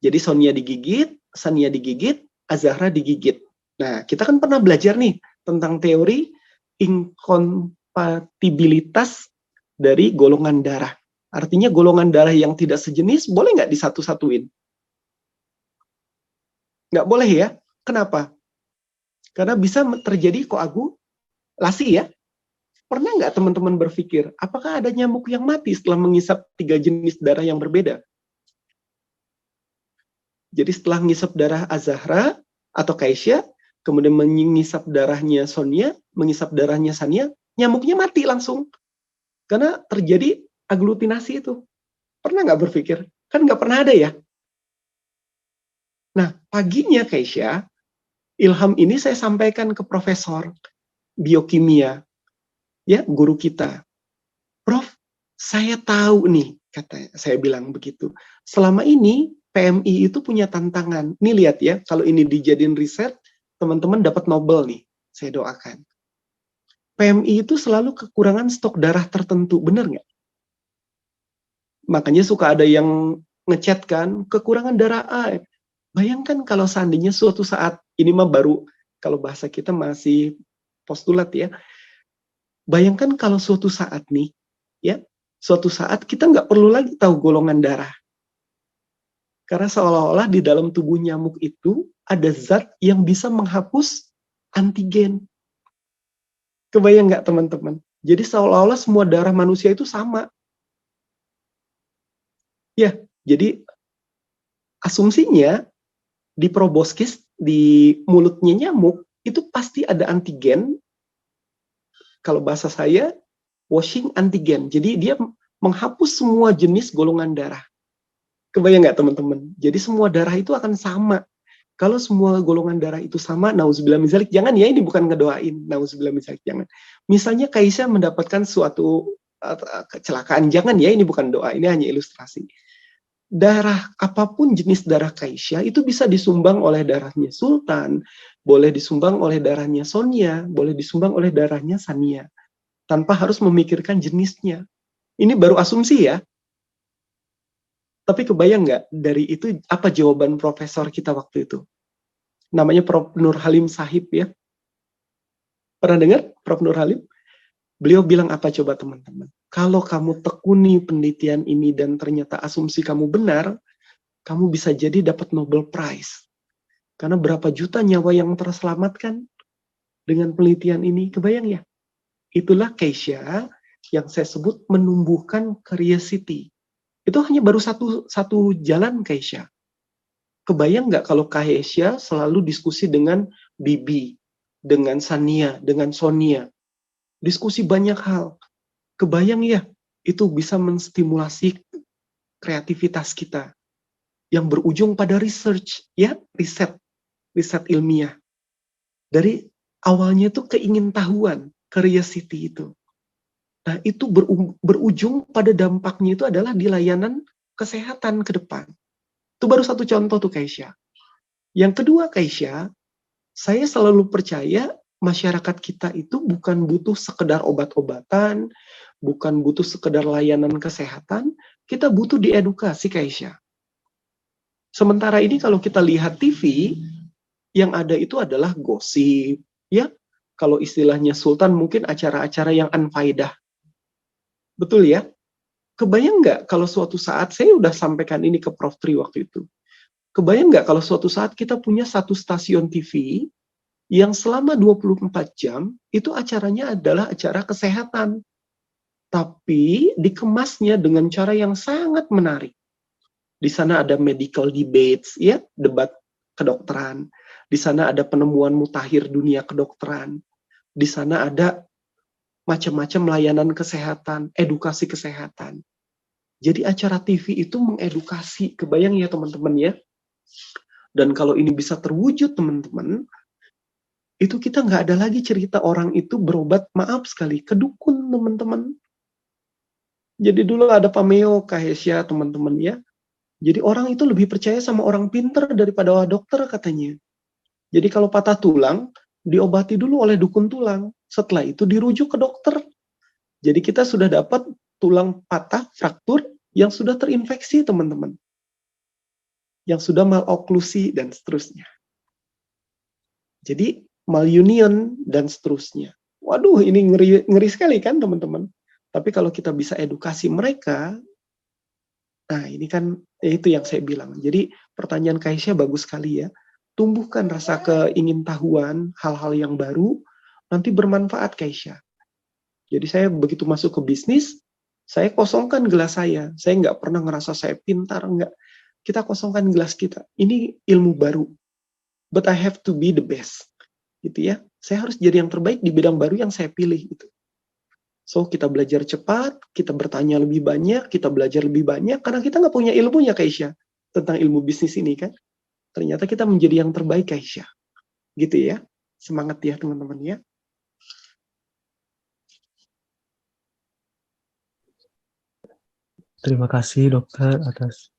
Jadi Sonia digigit, Sania digigit, Azahra digigit. Nah, kita kan pernah belajar nih tentang teori inkompatibilitas dari golongan darah. Artinya golongan darah yang tidak sejenis boleh nggak disatu-satuin? Nggak boleh ya? Kenapa? Karena bisa terjadi koagulasi ya. Pernah nggak teman-teman berpikir, apakah ada nyamuk yang mati setelah mengisap 3 jenis darah yang berbeda? Jadi setelah mengisap darah Azahra atau Kaisya, kemudian mengisap darahnya Sonia, mengisap darahnya Sania, nyamuknya mati langsung. Karena terjadi aglutinasi itu. Pernah nggak berpikir? Kan nggak pernah ada ya. Nah, paginya Kaisya, ilham ini saya sampaikan ke profesor biokimia, ya guru kita. Prof, saya tahu nih, saya bilang begitu. Selama ini PMI itu punya tantangan. Nih lihat ya, kalau ini dijadiin riset, teman-teman dapat Nobel nih. Saya doakan. PMI itu selalu kekurangan stok darah tertentu, benar nggak? Makanya suka ada yang ngechat kan, kekurangan darah A. Bayangkan kalau seandainya suatu saat, ini mah baru, kalau bahasa kita masih postulat ya, bayangkan kalau suatu saat nih, ya, suatu saat kita nggak perlu lagi tahu golongan darah. Karena seolah-olah di dalam tubuh nyamuk itu ada zat yang bisa menghapus antigen. Kebayang nggak teman-teman? Jadi seolah-olah semua darah manusia itu sama. Ya, jadi asumsinya di proboscis, di mulutnya nyamuk, itu pasti ada antigen. Kalau bahasa saya, washing antigen. Jadi dia menghapus semua jenis golongan darah. Kebayang nggak teman-teman? Jadi semua darah itu akan sama. Kalau semua golongan darah itu sama, nauzubillah min dzalik, jangan ya, ini bukan ngedoain, nauzubillah min dzalik, jangan. Misalnya Kaisya mendapatkan suatu kecelakaan, jangan ya, ini bukan doa, ini hanya ilustrasi. Darah, apapun jenis darah Kaisya, itu bisa disumbang oleh darahnya Sultan, boleh disumbang oleh darahnya Sonia, boleh disumbang oleh darahnya Sania, tanpa harus memikirkan jenisnya. Ini baru asumsi ya. Tapi kebayang nggak dari itu apa jawaban profesor kita waktu itu? Namanya Prof. Nur Halim Sahib ya. Pernah dengar Prof. Nur Halim? Beliau bilang apa coba teman-teman? Kalau kamu tekuni penelitian ini dan ternyata asumsi kamu benar, kamu bisa jadi dapat Nobel Prize. Karena berapa juta nyawa yang terselamatkan dengan penelitian ini, kebayang ya? Itulah Kaisya yang saya sebut menumbuhkan curiosity. Itu hanya baru satu jalan Kaisya. Kebayang nggak kalau Kaisya selalu diskusi dengan Bibi, dengan Sania, dengan Sonia. Diskusi banyak hal. Kebayang ya, itu bisa menstimulasi kreativitas kita. Yang berujung pada research, ya, riset ilmiah. Dari awalnya itu keingintahuan, curiosity itu. Nah, itu berujung pada dampaknya itu adalah di layanan kesehatan ke depan. Itu baru satu contoh tuh Kaisya. Yang kedua Kaisya, saya selalu percaya masyarakat kita itu bukan butuh sekedar obat-obatan, bukan butuh sekedar layanan kesehatan, kita butuh diedukasi Kaisya. Sementara ini kalau kita lihat TV, yang ada itu adalah gosip, ya. Kalau istilahnya Sultan mungkin acara-acara yang unfaedah. Betul ya? Kebayang nggak kalau suatu saat, saya udah sampaikan ini ke Prof. Tri waktu itu, kebayang nggak kalau suatu saat kita punya satu stasiun TV yang selama 24 jam, itu acaranya adalah acara kesehatan. Tapi dikemasnya dengan cara yang sangat menarik. Di sana ada medical debates, ya, debat kedokteran. Di sana ada penemuan mutakhir dunia kedokteran. Di sana ada macam-macam layanan kesehatan, edukasi kesehatan. Jadi acara TV itu mengedukasi, kebayang ya teman-teman ya. Dan kalau ini bisa terwujud teman-teman, itu kita nggak ada lagi cerita orang itu berobat, maaf sekali, ke dukun teman-teman. Jadi dulu ada pameo Kaisya teman-teman ya. Jadi orang itu lebih percaya sama orang pinter daripada dokter katanya. Jadi kalau patah tulang, diobati dulu oleh dukun tulang. Setelah itu dirujuk ke dokter. Jadi kita sudah dapat tulang patah, fraktur, yang sudah terinfeksi teman-teman. Yang sudah maloklusi dan seterusnya. Jadi malunion dan seterusnya. Waduh, ini ngeri sekali kan teman-teman. Tapi kalau kita bisa edukasi mereka, nah ini kan itu yang saya bilang. Jadi pertanyaan Kaisya bagus sekali ya. Tumbuhkan rasa keingintahuan, hal-hal yang baru, nanti bermanfaat Kaisya. Jadi saya begitu masuk ke bisnis, saya kosongkan gelas saya. Saya nggak pernah ngerasa saya pintar, nggak. Kita kosongkan gelas kita. Ini ilmu baru. But I have to be the best. Gitu ya. Saya harus jadi yang terbaik di bidang baru yang saya pilih. Gitu. So, kita belajar cepat, kita bertanya lebih banyak, kita belajar lebih banyak, karena kita nggak punya ilmunya, Kaisya, tentang ilmu bisnis ini, kan. Ternyata kita menjadi yang terbaik, Kaisya. Gitu ya. Semangat ya, teman-teman ya. Terima kasih dokter atas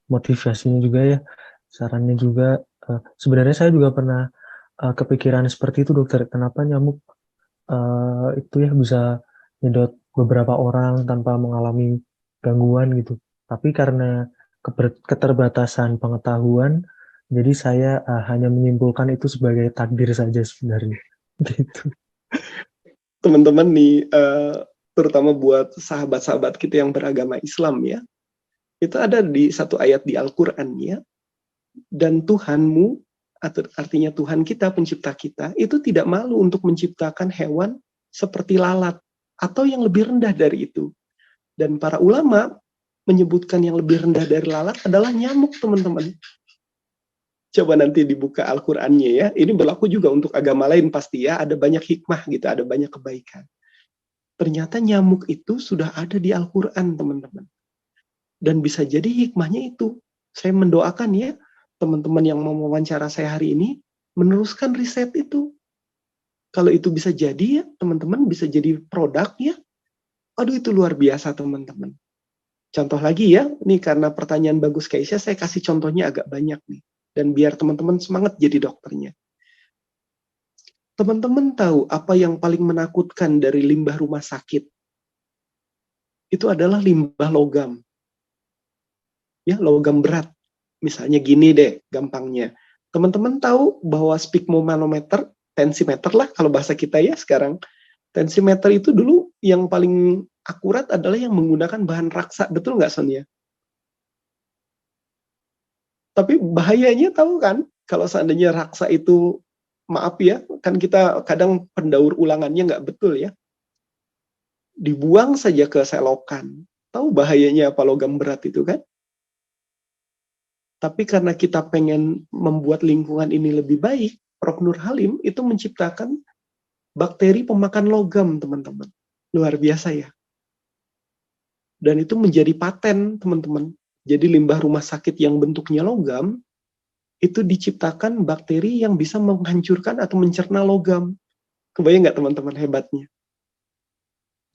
motivasinya juga ya, sarannya juga. Sebenarnya saya juga pernah kepikiran seperti itu dokter. Kenapa nyamuk itu ya bisa nyedot beberapa orang tanpa mengalami gangguan gitu. Tapi karena keterbatasan pengetahuan, jadi saya hanya menyimpulkan itu sebagai takdir saja sebenarnya. Gitu. Teman-teman nih, terutama buat sahabat-sahabat kita yang beragama Islam ya, itu ada di satu ayat di Al-Quran ya, dan Tuhanmu, artinya Tuhan kita, pencipta kita, itu tidak malu untuk menciptakan hewan seperti lalat, atau yang lebih rendah dari itu. Dan para ulama menyebutkan yang lebih rendah dari lalat adalah nyamuk, teman-teman. Coba nanti dibuka Al-Qur'annya ya. Ini berlaku juga untuk agama lain pasti ya, ada banyak hikmah gitu, ada banyak kebaikan. Ternyata nyamuk itu sudah ada di Al-Quran, teman-teman. Dan bisa jadi hikmahnya itu. Saya mendoakan ya, teman-teman yang mau wawancara saya hari ini, meneruskan riset itu. Kalau itu bisa jadi ya, teman-teman bisa jadi produk ya. Aduh, itu luar biasa, teman-teman. Contoh lagi ya, nih karena pertanyaan bagus Keisha, saya kasih contohnya agak banyak nih. Dan biar teman-teman semangat jadi dokternya. Teman-teman tahu apa yang paling menakutkan dari limbah rumah sakit? Itu adalah limbah logam. Ya, logam berat. Misalnya gini deh, gampangnya. Teman-teman tahu bahwa sphygmomanometer, tensimeter lah kalau bahasa kita ya sekarang. Tensimeter itu dulu yang paling akurat adalah yang menggunakan bahan raksa. Betul nggak, Sonia? Tapi bahayanya tahu kan, kalau seandainya raksa itu, maaf ya, kan kita kadang pendaur ulangannya nggak betul ya. Dibuang saja ke selokan. Tahu bahayanya apa logam berat itu kan? Tapi karena kita pengen membuat lingkungan ini lebih baik, Prof. Nur Halim itu menciptakan bakteri pemakan logam, teman-teman. Luar biasa ya. Dan itu menjadi paten, teman-teman. Jadi limbah rumah sakit yang bentuknya logam, itu diciptakan bakteri yang bisa menghancurkan atau mencerna logam. Kebayang nggak, teman-teman, hebatnya?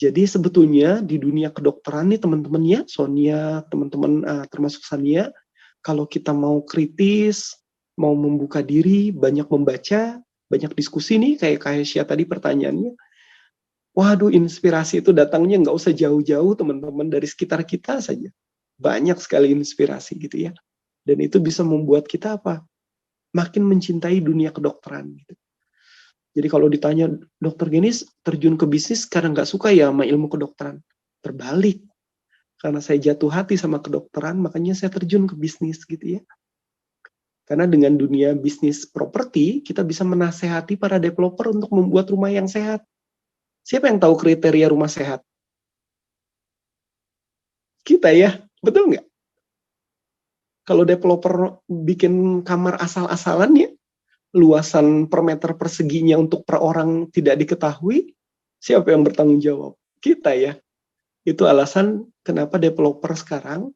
Jadi sebetulnya di dunia kedokteran nih, teman-teman ya, Sonia, teman-teman termasuk Sania, kalau kita mau kritis, mau membuka diri, banyak membaca, banyak diskusi nih, kayak Kaesya tadi pertanyaannya, waduh, inspirasi itu datangnya nggak usah jauh-jauh, teman-teman, dari sekitar kita saja. Banyak sekali inspirasi gitu ya. Dan itu bisa membuat kita apa? Makin mencintai dunia kedokteran. Gitu. Jadi kalau ditanya, Dokter Genis terjun ke bisnis karena nggak suka ya sama ilmu kedokteran. Terbalik. Karena saya jatuh hati sama kedokteran, makanya saya terjun ke bisnis gitu ya. Karena dengan dunia bisnis properti, kita bisa menasehati para developer untuk membuat rumah yang sehat. Siapa yang tahu kriteria rumah sehat? Kita ya, betul nggak? Kalau developer bikin kamar asal-asalan ya, luasan per meter perseginya untuk per orang tidak diketahui, siapa yang bertanggung jawab? Kita ya. Itu alasan kenapa developer sekarang,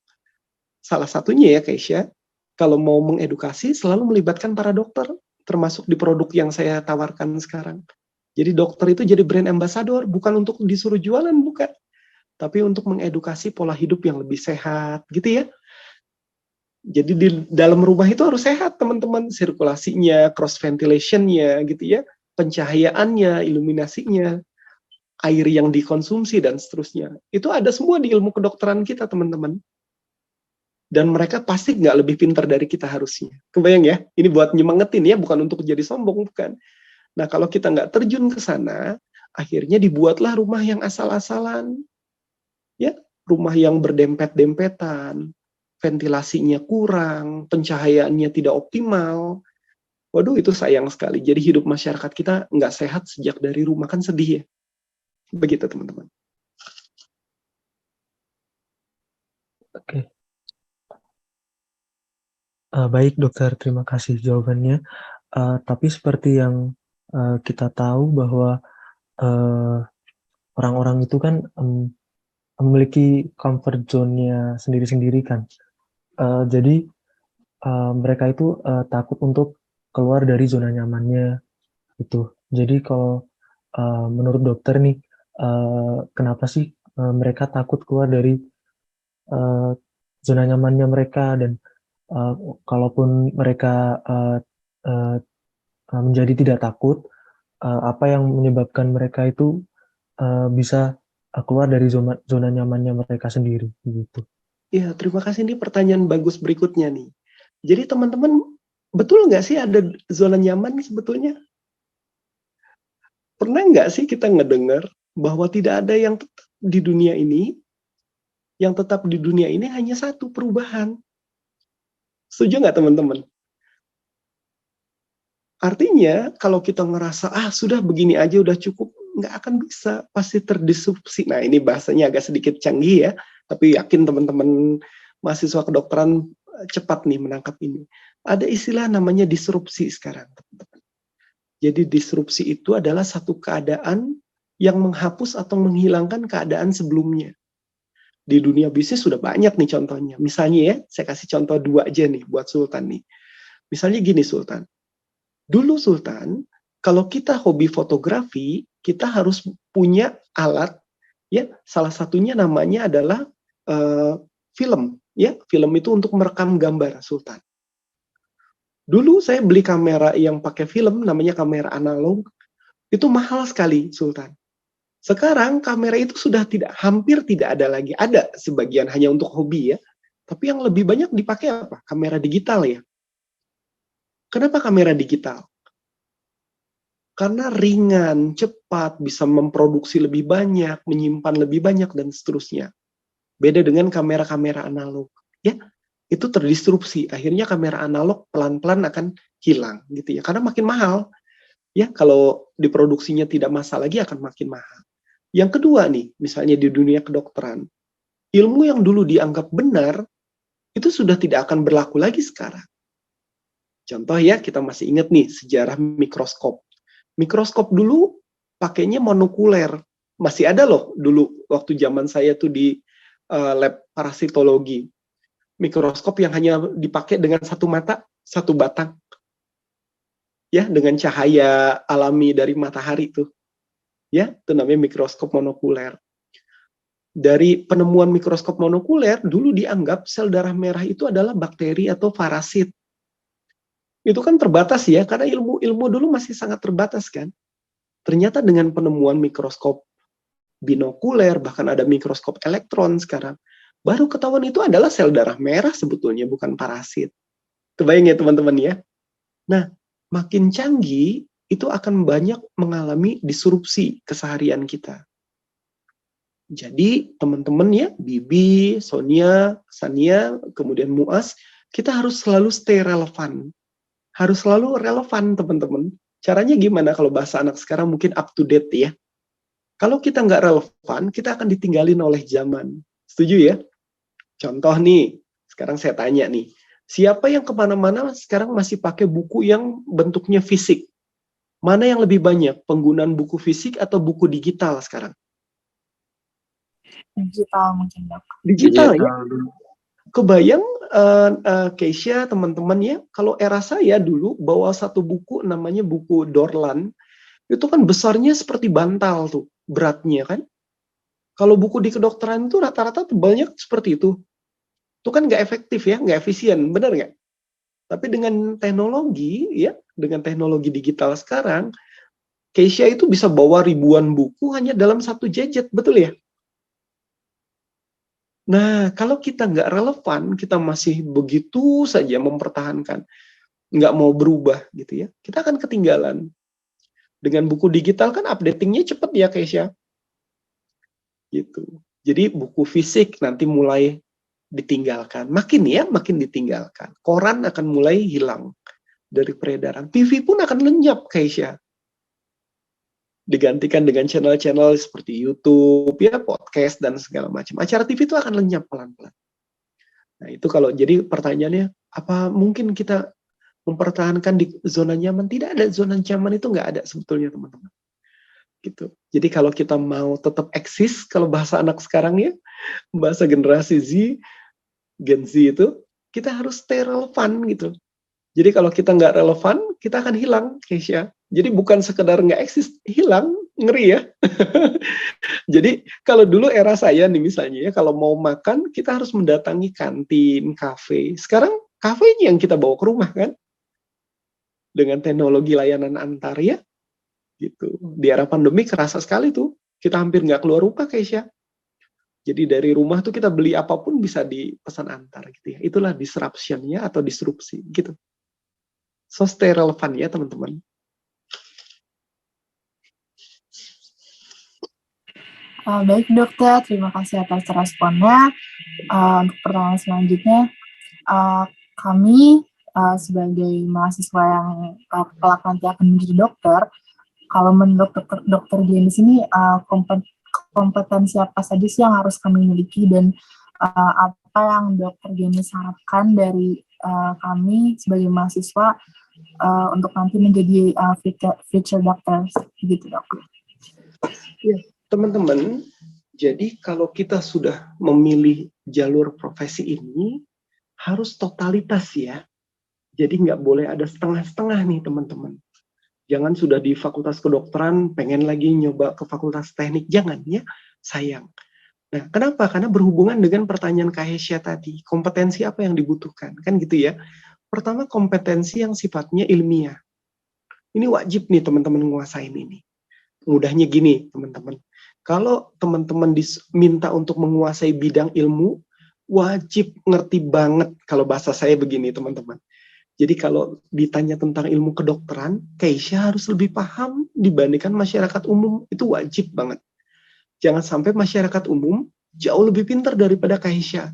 salah satunya ya Keisha, kalau mau mengedukasi selalu melibatkan para dokter, termasuk di produk yang saya tawarkan sekarang. Jadi dokter itu jadi brand ambassador, bukan untuk disuruh jualan, bukan. Tapi untuk mengedukasi pola hidup yang lebih sehat, gitu ya. Jadi di dalam rumah itu harus sehat, teman-teman. Sirkulasinya, cross ventilation-nya, gitu ya. Pencahayaannya, iluminasinya, air yang dikonsumsi, dan seterusnya. Itu ada semua di ilmu kedokteran kita, teman-teman. Dan mereka pasti nggak lebih pintar dari kita harusnya. Kebayang ya? Ini buat nyemangetin ya, bukan untuk jadi sombong, bukan. Nah, kalau kita nggak terjun ke sana, akhirnya dibuatlah rumah yang asal-asalan. Ya, rumah yang berdempet-dempetan, ventilasinya kurang, pencahayaannya tidak optimal. Waduh, itu sayang sekali. Jadi hidup masyarakat kita nggak sehat sejak dari rumah, kan sedih ya. Begitu, teman-teman. Oke. Baik dokter, terima kasih jawabannya. Tapi seperti yang kita tahu bahwa orang-orang itu kan memiliki comfort zone-nya sendiri-sendiri kan. Jadi mereka itu takut untuk keluar dari zona nyamannya itu. Jadi kalau menurut dokter nih, kenapa sih mereka takut keluar dari zona nyamannya mereka, dan kalaupun mereka menjadi tidak takut, apa yang menyebabkan mereka itu bisa keluar dari zona nyamannya mereka sendiri gitu. Ya, terima kasih. Ini pertanyaan bagus berikutnya nih. Jadi teman-teman, betul nggak sih ada zona nyaman sebetulnya? Pernah nggak sih kita ngedengar bahwa tidak ada yang tetap di dunia ini, yang tetap di dunia ini hanya satu, perubahan. Setuju nggak teman-teman? Artinya kalau kita ngerasa, sudah begini aja udah cukup, nggak akan bisa, pasti terdisrupsi. Nah, ini bahasanya agak sedikit canggih ya, tapi yakin teman-teman mahasiswa kedokteran cepat nih menangkap ini. Ada istilah namanya disrupsi sekarang, teman-teman. Jadi disrupsi itu adalah satu keadaan yang menghapus atau menghilangkan keadaan sebelumnya. Di dunia bisnis sudah banyak nih contohnya. Misalnya ya, saya kasih contoh 2 aja nih buat Sultan nih. Misalnya gini Sultan. Dulu Sultan, kalau kita hobi fotografi, kita harus punya alat, ya. Salah satunya namanya adalah film, ya. Film itu untuk merekam gambar Sultan. Dulu saya beli kamera yang pakai film, namanya kamera analog, itu mahal sekali Sultan. Sekarang kamera itu sudah hampir tidak ada lagi. Ada sebagian hanya untuk hobi ya. Tapi yang lebih banyak dipakai apa? Kamera digital ya. Kenapa kamera digital? Karena ringan, cepat, bisa memproduksi lebih banyak, menyimpan lebih banyak, dan seterusnya. Beda dengan kamera-kamera analog. Ya, itu terdisrupsi. Akhirnya kamera analog pelan-pelan akan hilang gitu ya. Karena makin mahal. Ya, kalau diproduksinya tidak massal lagi akan makin mahal. Yang kedua nih, misalnya di dunia kedokteran, ilmu yang dulu dianggap benar, itu sudah tidak akan berlaku lagi sekarang. Contoh ya, kita masih ingat nih, sejarah mikroskop. Mikroskop dulu pakainya monokuler. Masih ada loh dulu, waktu zaman saya tuh di lab parasitologi. Mikroskop yang hanya dipakai dengan satu mata, satu batang. Ya, dengan cahaya alami dari matahari tuh. Ya, itu namanya mikroskop monokuler. Dari penemuan mikroskop monokuler, dulu dianggap sel darah merah itu adalah bakteri atau parasit. Itu kan terbatas ya, karena ilmu dulu masih sangat terbatas kan. Ternyata dengan penemuan mikroskop binokuler, bahkan ada mikroskop elektron sekarang, baru ketahuan itu adalah sel darah merah sebetulnya, bukan parasit. Kebayang ya teman-teman ya? Nah, makin canggih, itu akan banyak mengalami disrupsi keseharian kita. Jadi teman-teman ya, Bibi, Sonia, Sania, kemudian Muas, kita harus selalu stay relevan. Harus selalu relevan teman-teman. Caranya gimana kalau bahasa anak sekarang mungkin up to date ya. Kalau kita nggak relevan, kita akan ditinggalin oleh zaman. Setuju ya? Contoh nih, sekarang saya tanya nih, siapa yang kemana-mana sekarang masih pakai buku yang bentuknya fisik? Mana yang lebih banyak, penggunaan buku fisik atau buku digital sekarang? Digital mungkin dok. Digital ya. Kebayang Keisha, teman-teman ya, kalau era saya dulu bawa satu buku namanya buku Dorlan, itu kan besarnya seperti bantal tuh, beratnya kan. Kalau buku di kedokteran itu rata-rata tebalnya seperti itu. Itu kan nggak efektif ya, nggak efisien, benar nggak? Tapi dengan teknologi ya, dengan teknologi digital sekarang, Keisha itu bisa bawa ribuan buku hanya dalam satu gadget, betul ya? Nah, kalau kita nggak relevan, kita masih begitu saja mempertahankan, nggak mau berubah gitu ya, kita akan ketinggalan. Dengan buku digital kan updatingnya cepat ya, Keisha. Gitu. Jadi buku fisik nanti mulai ditinggalkan. Makin ditinggalkan. Koran akan mulai hilang dari peredaran. TV pun akan lenyap, Keisha. Digantikan dengan channel-channel seperti YouTube, ya, podcast, dan segala macam. Acara TV itu akan lenyap pelan-pelan. Nah, itu kalau jadi pertanyaannya, apa mungkin kita mempertahankan di zona nyaman? Tidak ada zona nyaman, itu nggak ada sebetulnya, teman-teman. Gitu. Jadi kalau kita mau tetap eksis, kalau bahasa anak sekarang ya, bahasa generasi Z, Gen Z itu, kita harus stay relevan gitu. Jadi kalau kita nggak relevan, kita akan hilang, Keisha. Jadi bukan sekedar nggak eksis, hilang, ngeri ya. Jadi kalau dulu era saya nih misalnya ya, kalau mau makan, kita harus mendatangi kantin, kafe. Sekarang kafenya yang kita bawa ke rumah kan? Dengan teknologi layanan antar ya. Gitu. Di era pandemi kerasa sekali tuh, kita hampir nggak keluar rumah, Keisha. Jadi dari rumah tuh kita beli apapun bisa dipesan antar gitu ya. Itulah disruption-nya atau disrupsi gitu. So stay relevan ya teman-teman. Baik dokter, terima kasih atas responnya. Untuk pertanyaan selanjutnya, kami sebagai mahasiswa yang kelak nanti akan menjadi dokter, kalau menurut dokter Geni di sini kompetensi apa saja sih yang harus kami miliki dan apa yang dokter Geni harapkan dari kami sebagai mahasiswa untuk nanti menjadi future doctors gitu dok. Ya, teman-teman, jadi kalau kita sudah memilih jalur profesi ini, harus totalitas ya. Jadi nggak boleh ada setengah-setengah nih teman-teman. Jangan sudah di fakultas kedokteran, pengen lagi nyoba ke fakultas teknik. Jangan ya, sayang. Nah, kenapa? Karena berhubungan dengan pertanyaan Kak Hesya tadi. Kompetensi apa yang dibutuhkan? Kan gitu ya. Pertama, kompetensi yang sifatnya ilmiah. Ini wajib nih teman-teman menguasain ini. Mudahnya gini, teman-teman. Kalau teman-teman diminta untuk menguasai bidang ilmu, wajib ngerti banget kalau bahasa saya begini, teman-teman. Jadi kalau ditanya tentang ilmu kedokteran, Keisha harus lebih paham dibandingkan masyarakat umum. Itu wajib banget. Jangan sampai masyarakat umum jauh lebih pintar daripada Keisha.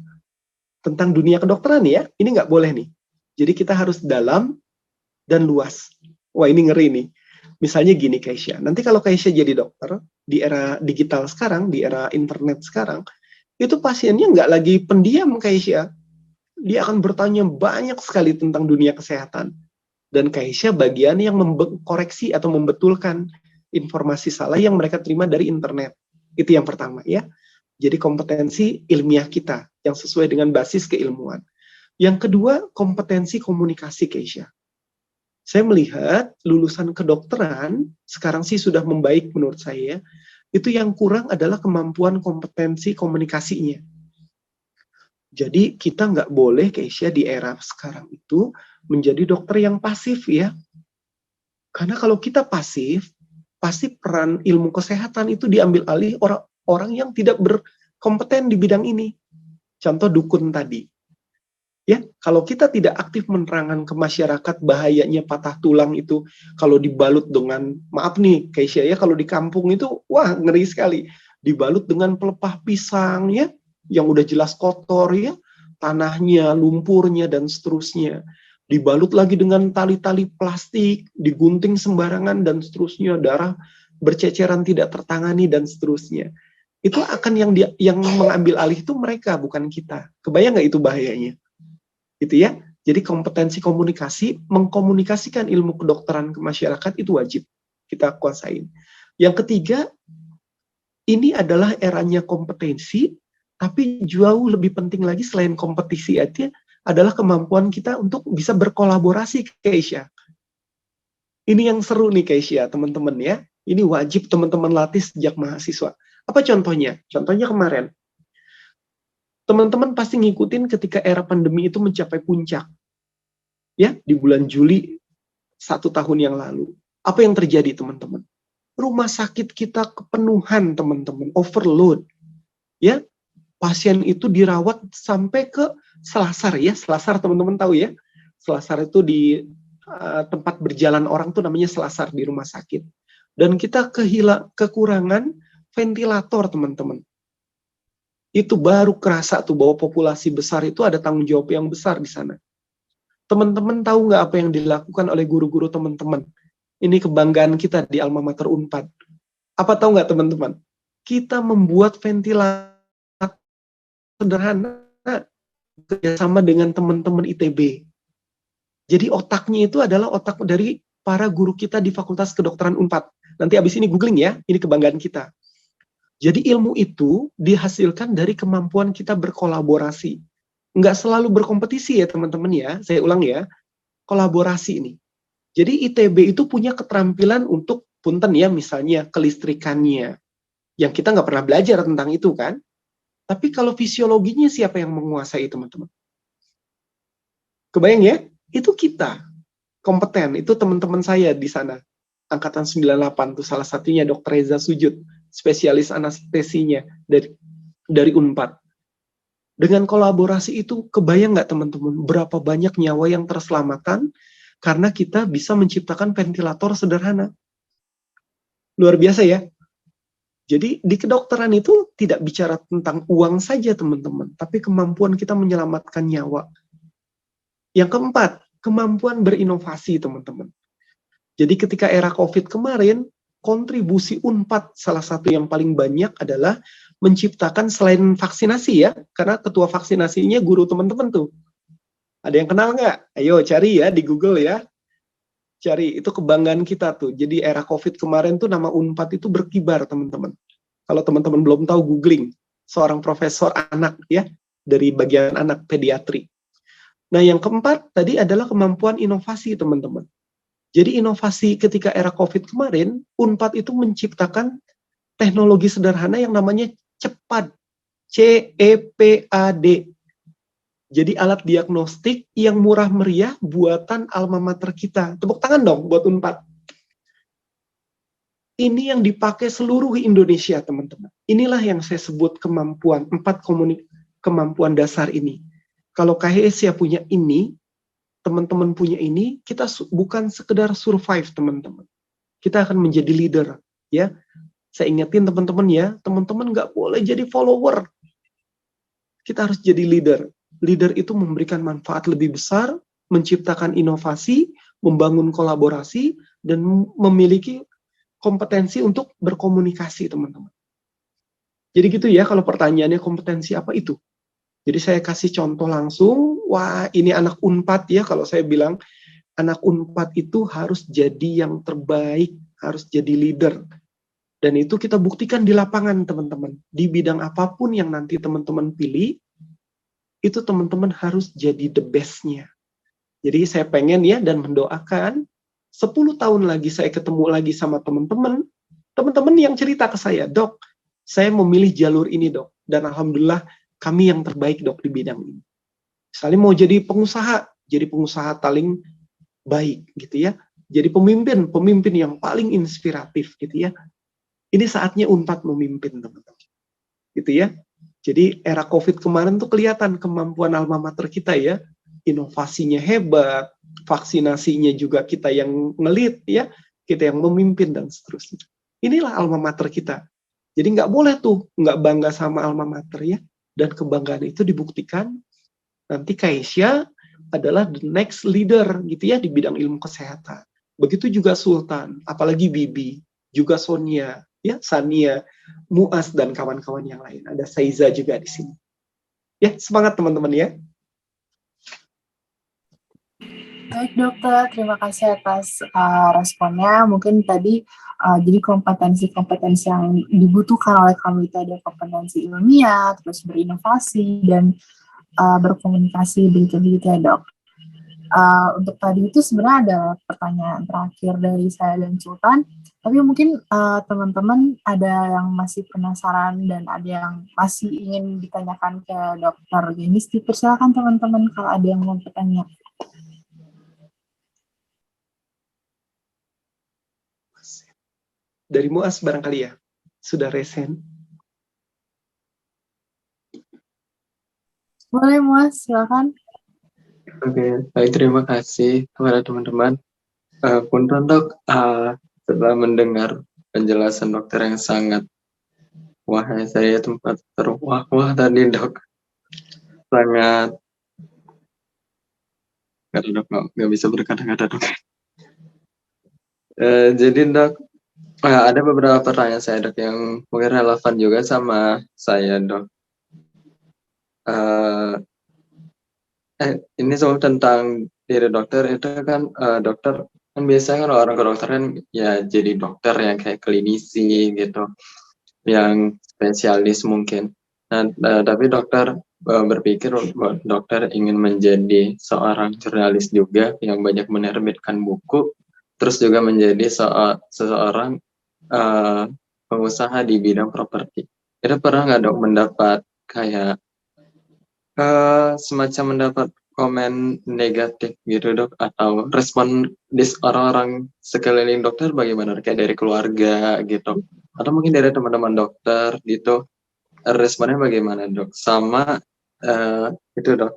Tentang dunia kedokteran ya, ini nggak boleh nih. Jadi kita harus dalam dan luas. Wah, ini ngeri nih. Misalnya gini Keisha, nanti kalau Keisha jadi dokter, di era digital sekarang, di era internet sekarang, itu pasiennya nggak lagi pendiam Keisha. Dia akan bertanya banyak sekali tentang dunia kesehatan. Dan Keisha bagian yang mengkoreksi atau membetulkan informasi salah yang mereka terima dari internet. Itu yang pertama ya. Jadi kompetensi ilmiah kita yang sesuai dengan basis keilmuan. Yang kedua, kompetensi komunikasi Keisha. Saya melihat lulusan kedokteran, sekarang sih sudah membaik menurut saya, itu yang kurang adalah kemampuan kompetensi komunikasinya. Jadi kita nggak boleh Keisha di era sekarang itu menjadi dokter yang pasif ya. Karena kalau kita pasif, pasti peran ilmu kesehatan itu diambil alih orang-orang yang tidak berkompeten di bidang ini. Contoh dukun tadi. Ya, kalau kita tidak aktif menerangkan ke masyarakat bahayanya patah tulang itu kalau dibalut dengan, maaf nih Keisha ya, kalau di kampung itu wah ngeri sekali. Dibalut dengan pelepah pisang ya, yang udah jelas kotor ya, tanahnya, lumpurnya dan seterusnya. Dibalut lagi dengan tali-tali plastik, digunting sembarangan dan seterusnya, darah berceceran tidak tertangani dan seterusnya. Itu akan yang mengambil alih itu mereka, bukan kita. Kebayang nggak itu bahayanya? Gitu ya. Jadi kompetensi komunikasi, mengkomunikasikan ilmu kedokteran ke masyarakat itu wajib kita kuasain. Yang ketiga, ini adalah eranya kompetensi, tapi jauh lebih penting lagi selain kompetisi aja adalah kemampuan kita untuk bisa berkolaborasi, Keisha. Ini yang seru nih, Keisha, teman-teman ya. Ini wajib teman-teman latih sejak mahasiswa. Apa contohnya? Contohnya kemarin. Teman-teman pasti ngikutin ketika era pandemi itu mencapai puncak. Ya, di bulan Juli 1 tahun yang lalu. Apa yang terjadi, teman-teman? Rumah sakit kita kepenuhan, teman-teman, overload. Ya, pasien itu dirawat sampai ke selasar ya. Selasar teman-teman tahu ya. Selasar itu di tempat berjalan orang tuh namanya selasar di rumah sakit. Dan kita kekurangan ventilator, teman-teman. Itu baru kerasa tuh bahwa populasi besar itu ada tanggung jawab yang besar di sana. Teman-teman tahu nggak apa yang dilakukan oleh guru-guru teman-teman? Ini kebanggaan kita di Alma Mater Unpad. Apa tahu nggak teman-teman? Kita membuat ventilator sederhana bersama dengan teman-teman ITB. Jadi otaknya itu adalah otak dari para guru kita di Fakultas Kedokteran Unpad. Nanti abis ini googling ya, ini kebanggaan kita. Jadi ilmu itu dihasilkan dari kemampuan kita berkolaborasi. Nggak selalu berkompetisi ya teman-teman ya, saya ulang ya, kolaborasi ini. Jadi ITB itu punya keterampilan untuk, punten ya misalnya kelistrikannya, yang kita nggak pernah belajar tentang itu kan. Tapi kalau fisiologinya siapa yang menguasai teman-teman? Kebayang ya? Itu kita, kompeten, itu teman-teman saya di sana. Angkatan 98 tuh salah satunya Dr. Reza Sujud, spesialis anestesinya dari Unpad. Dengan kolaborasi itu, kebayang nggak teman-teman, berapa banyak nyawa yang terselamatkan karena kita bisa menciptakan ventilator sederhana. Luar biasa ya. Jadi di kedokteran itu tidak bicara tentang uang saja teman-teman, tapi kemampuan kita menyelamatkan nyawa. Yang keempat, kemampuan berinovasi teman-teman. Jadi ketika era COVID kemarin, kontribusi Unpad salah satu yang paling banyak adalah menciptakan selain vaksinasi ya, karena ketua vaksinasinya guru teman-teman tuh. Ada yang kenal nggak? Ayo cari ya di Google ya. Cari, itu kebanggaan kita tuh. Jadi era COVID kemarin tuh nama Unpad itu berkibar, teman-teman. Kalau teman-teman belum tahu, googling. Seorang profesor anak ya, dari bagian anak pediatri. Nah, yang keempat tadi adalah kemampuan inovasi, teman-teman. Jadi inovasi ketika era COVID kemarin, Unpad itu menciptakan teknologi sederhana yang namanya CEPAD. CEPAD. Jadi alat diagnostik yang murah meriah buatan alma mater kita. Tepuk tangan dong buat Unpad. Ini yang dipakai seluruh Indonesia, teman-teman. Inilah yang saya sebut kemampuan, 4 kemampuan dasar ini. Kalau KHSIA punya ini, teman-teman punya ini, kita bukan sekedar survive, teman-teman. Kita akan menjadi leader, ya. Saya ingetin teman-teman ya, teman-teman nggak boleh jadi follower. Kita harus jadi leader. Leader itu memberikan manfaat lebih besar, menciptakan inovasi, membangun kolaborasi, dan memiliki kompetensi untuk berkomunikasi, teman-teman. Jadi gitu ya, kalau pertanyaannya kompetensi apa itu? Jadi saya kasih contoh langsung, wah ini anak Unpad ya, kalau saya bilang anak Unpad itu harus jadi yang terbaik, harus jadi leader. Dan itu kita buktikan di lapangan, teman-teman. Di bidang apapun yang nanti teman-teman pilih, itu teman-teman harus jadi the best-nya. Jadi saya pengen ya dan mendoakan 10 tahun lagi saya ketemu lagi sama teman-teman yang cerita ke saya, "Dok, saya memilih jalur ini, Dok, dan alhamdulillah kami yang terbaik, Dok, di bidang ini." Misalnya mau jadi pengusaha paling baik gitu ya. Jadi pemimpin yang paling inspiratif gitu ya. Ini saatnya Unpad memimpin, teman-teman. Gitu ya. Jadi era COVID kemarin tuh kelihatan kemampuan alma mater kita ya. Inovasinya hebat, vaksinasinya juga kita yang ngelit ya, kita yang memimpin dan seterusnya. Inilah alma mater kita. Jadi nggak boleh tuh nggak bangga sama alma mater ya. Dan kebanggaan itu dibuktikan nanti KHSIA adalah the next leader gitu ya di bidang ilmu kesehatan. Begitu juga Sultan, apalagi Bibi, juga Sonia, ya Sania, Muas dan kawan-kawan yang lain. Ada Saiza juga di sini. Ya, semangat teman-teman ya. Baik dokter, terima kasih atas responnya. Mungkin tadi jadi kompetensi-kompetensi yang dibutuhkan oleh kami itu ada kompetensi ilmiah, terus berinovasi, dan berkomunikasi begitu-begitu ya dok. Untuk tadi itu sebenarnya ada pertanyaan terakhir dari saya dan Sultan, tapi mungkin teman-teman ada yang masih penasaran dan ada yang masih ingin ditanyakan ke dokter Genis, dipersilakan teman-teman kalau ada yang mau bertanya. Dari Muas barangkali ya, sudah resen. Boleh Muas, silakan. Oke, baik, terima kasih kepada teman-teman. Punten dok, setelah mendengar penjelasan dokter yang sangat saya tempat terwah tadi dok, sangat nggak bisa berkata-kata dok. Jadi dok, ada beberapa pertanyaan saya dok yang mungkin relevan juga sama saya dok. Ini soal tentang diri dokter itu kan, dokter kan biasanya kalau orang ke dokter kan ya jadi dokter yang kayak klinisi gitu, yang spesialis mungkin. Nah, tapi dokter berpikir dokter ingin menjadi seorang jurnalis juga yang banyak menerbitkan buku, terus juga menjadi seseorang pengusaha di bidang properti. Kita pernah nggak dok mendapat kayak semacam mendapat komen negatif gitu dok, atau respon orang-orang sekeliling dokter bagaimana, kayak dari keluarga gitu, atau mungkin dari teman-teman dokter gitu, responnya bagaimana dok? Sama itu dok,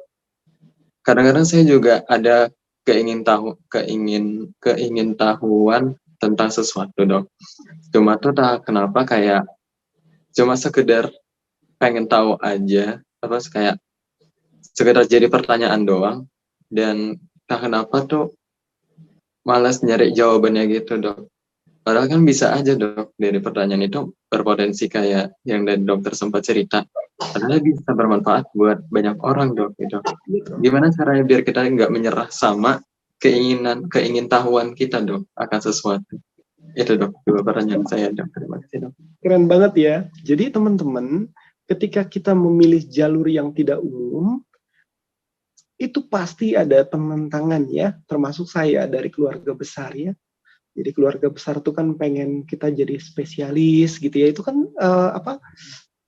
kadang-kadang saya juga ada keingin tahuan tentang sesuatu dok, cuma tuh tak kenapa kayak cuma sekedar pengen tahu aja, terus kayak sekedar jadi pertanyaan doang, dan kenapa tuh malas nyari jawabannya gitu dok. Padahal kan bisa aja dok, dari pertanyaan itu berpotensi kayak yang dari dokter sempat cerita, padahal bisa bermanfaat buat banyak orang dok gitu. Gimana caranya biar kita nggak menyerah sama keingintahuan kita dok akan sesuatu. Itu dok, dua pertanyaan saya dok. Terima kasih dok. Keren banget ya. Jadi teman-teman, ketika kita memilih jalur yang tidak umum, itu pasti ada penentangan ya, termasuk saya dari keluarga besar ya. Jadi keluarga besar itu kan pengen kita jadi spesialis gitu ya. Itu kan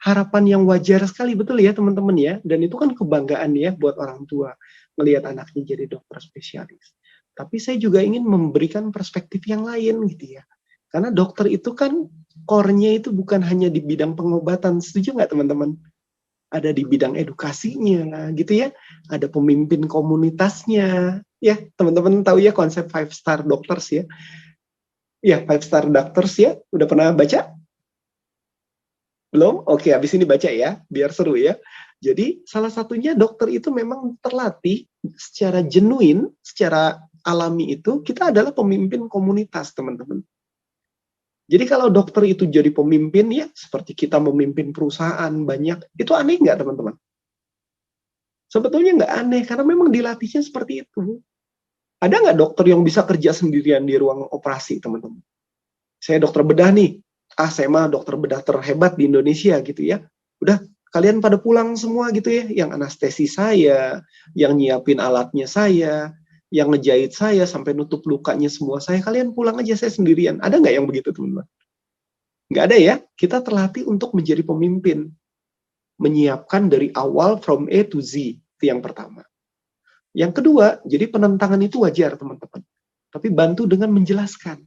harapan yang wajar sekali, betul ya teman-teman ya. Dan itu kan kebanggaan ya buat orang tua melihat anaknya jadi dokter spesialis. Tapi saya juga ingin memberikan perspektif yang lain gitu ya. Karena dokter itu kan core-nya itu bukan hanya di bidang pengobatan, setuju nggak teman-teman? Ada di bidang edukasinya gitu ya. Ada pemimpin komunitasnya. Ya, teman-teman tahu ya konsep 5-star doctors ya. Ya, 5-star doctors ya. Udah pernah baca? Belum? Oke, habis ini baca ya, biar seru ya. Jadi, salah satunya dokter itu memang terlatih secara genuine, secara alami itu, kita adalah pemimpin komunitas, teman-teman. Jadi kalau dokter itu jadi pemimpin ya, seperti kita memimpin perusahaan banyak, itu aneh nggak teman-teman? Sebetulnya nggak aneh, karena memang dilatihnya seperti itu. Ada nggak dokter yang bisa kerja sendirian di ruang operasi, teman-teman? Saya dokter bedah nih, saya mah dokter bedah terhebat di Indonesia gitu ya. Udah, kalian pada pulang semua gitu ya, yang anestesi saya, yang nyiapin alatnya saya, yang ngejahit saya sampai nutup lukanya semua saya, kalian pulang aja, saya sendirian. Ada nggak yang begitu teman-teman? Nggak ada ya. Kita terlatih untuk menjadi pemimpin, menyiapkan dari awal from A to Z, itu yang pertama. Yang kedua, jadi penentangan itu wajar teman-teman, tapi bantu dengan menjelaskan.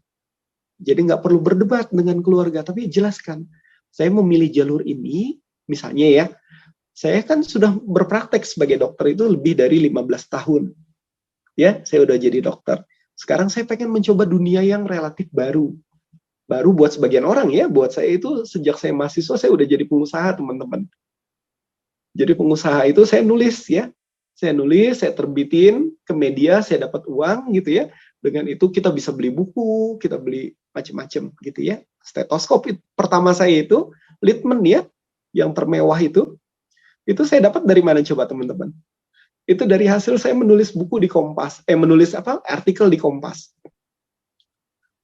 Jadi nggak perlu berdebat dengan keluarga, tapi jelaskan. Saya memilih jalur ini, misalnya ya, saya kan sudah berpraktek sebagai dokter itu lebih dari 15 tahun. Ya, saya udah jadi dokter. Sekarang saya pengen mencoba dunia yang relatif baru. Baru buat sebagian orang ya, buat saya itu sejak saya mahasiswa saya udah jadi pengusaha, teman-teman. Jadi pengusaha itu saya nulis ya. Saya nulis, saya terbitin ke media, saya dapat uang gitu ya. Dengan itu kita bisa beli buku, kita beli macam-macam gitu ya. Stetoskop pertama saya itu, Littmann ya, yang termewah itu saya dapat dari mana coba teman-teman? Itu dari hasil saya menulis buku di Kompas, artikel di Kompas.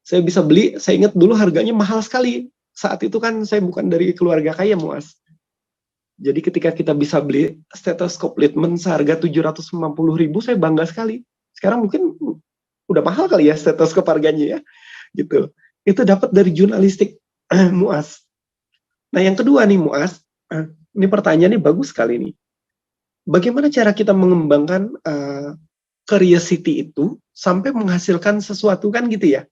Saya bisa beli, saya ingat dulu harganya mahal sekali. Saat itu kan saya bukan dari keluarga kaya, Muas. Jadi ketika kita bisa beli stetoskop Littmann seharga 750.000, saya bangga sekali. Sekarang mungkin udah mahal kali ya stetoskop harganya ya. Gitu. Itu dapat dari jurnalistik, Muas. Nah, yang kedua nih, Muas. Ini pertanyaannya bagus sekali nih. Bagaimana cara kita mengembangkan curiosity itu sampai menghasilkan sesuatu kan gitu ya.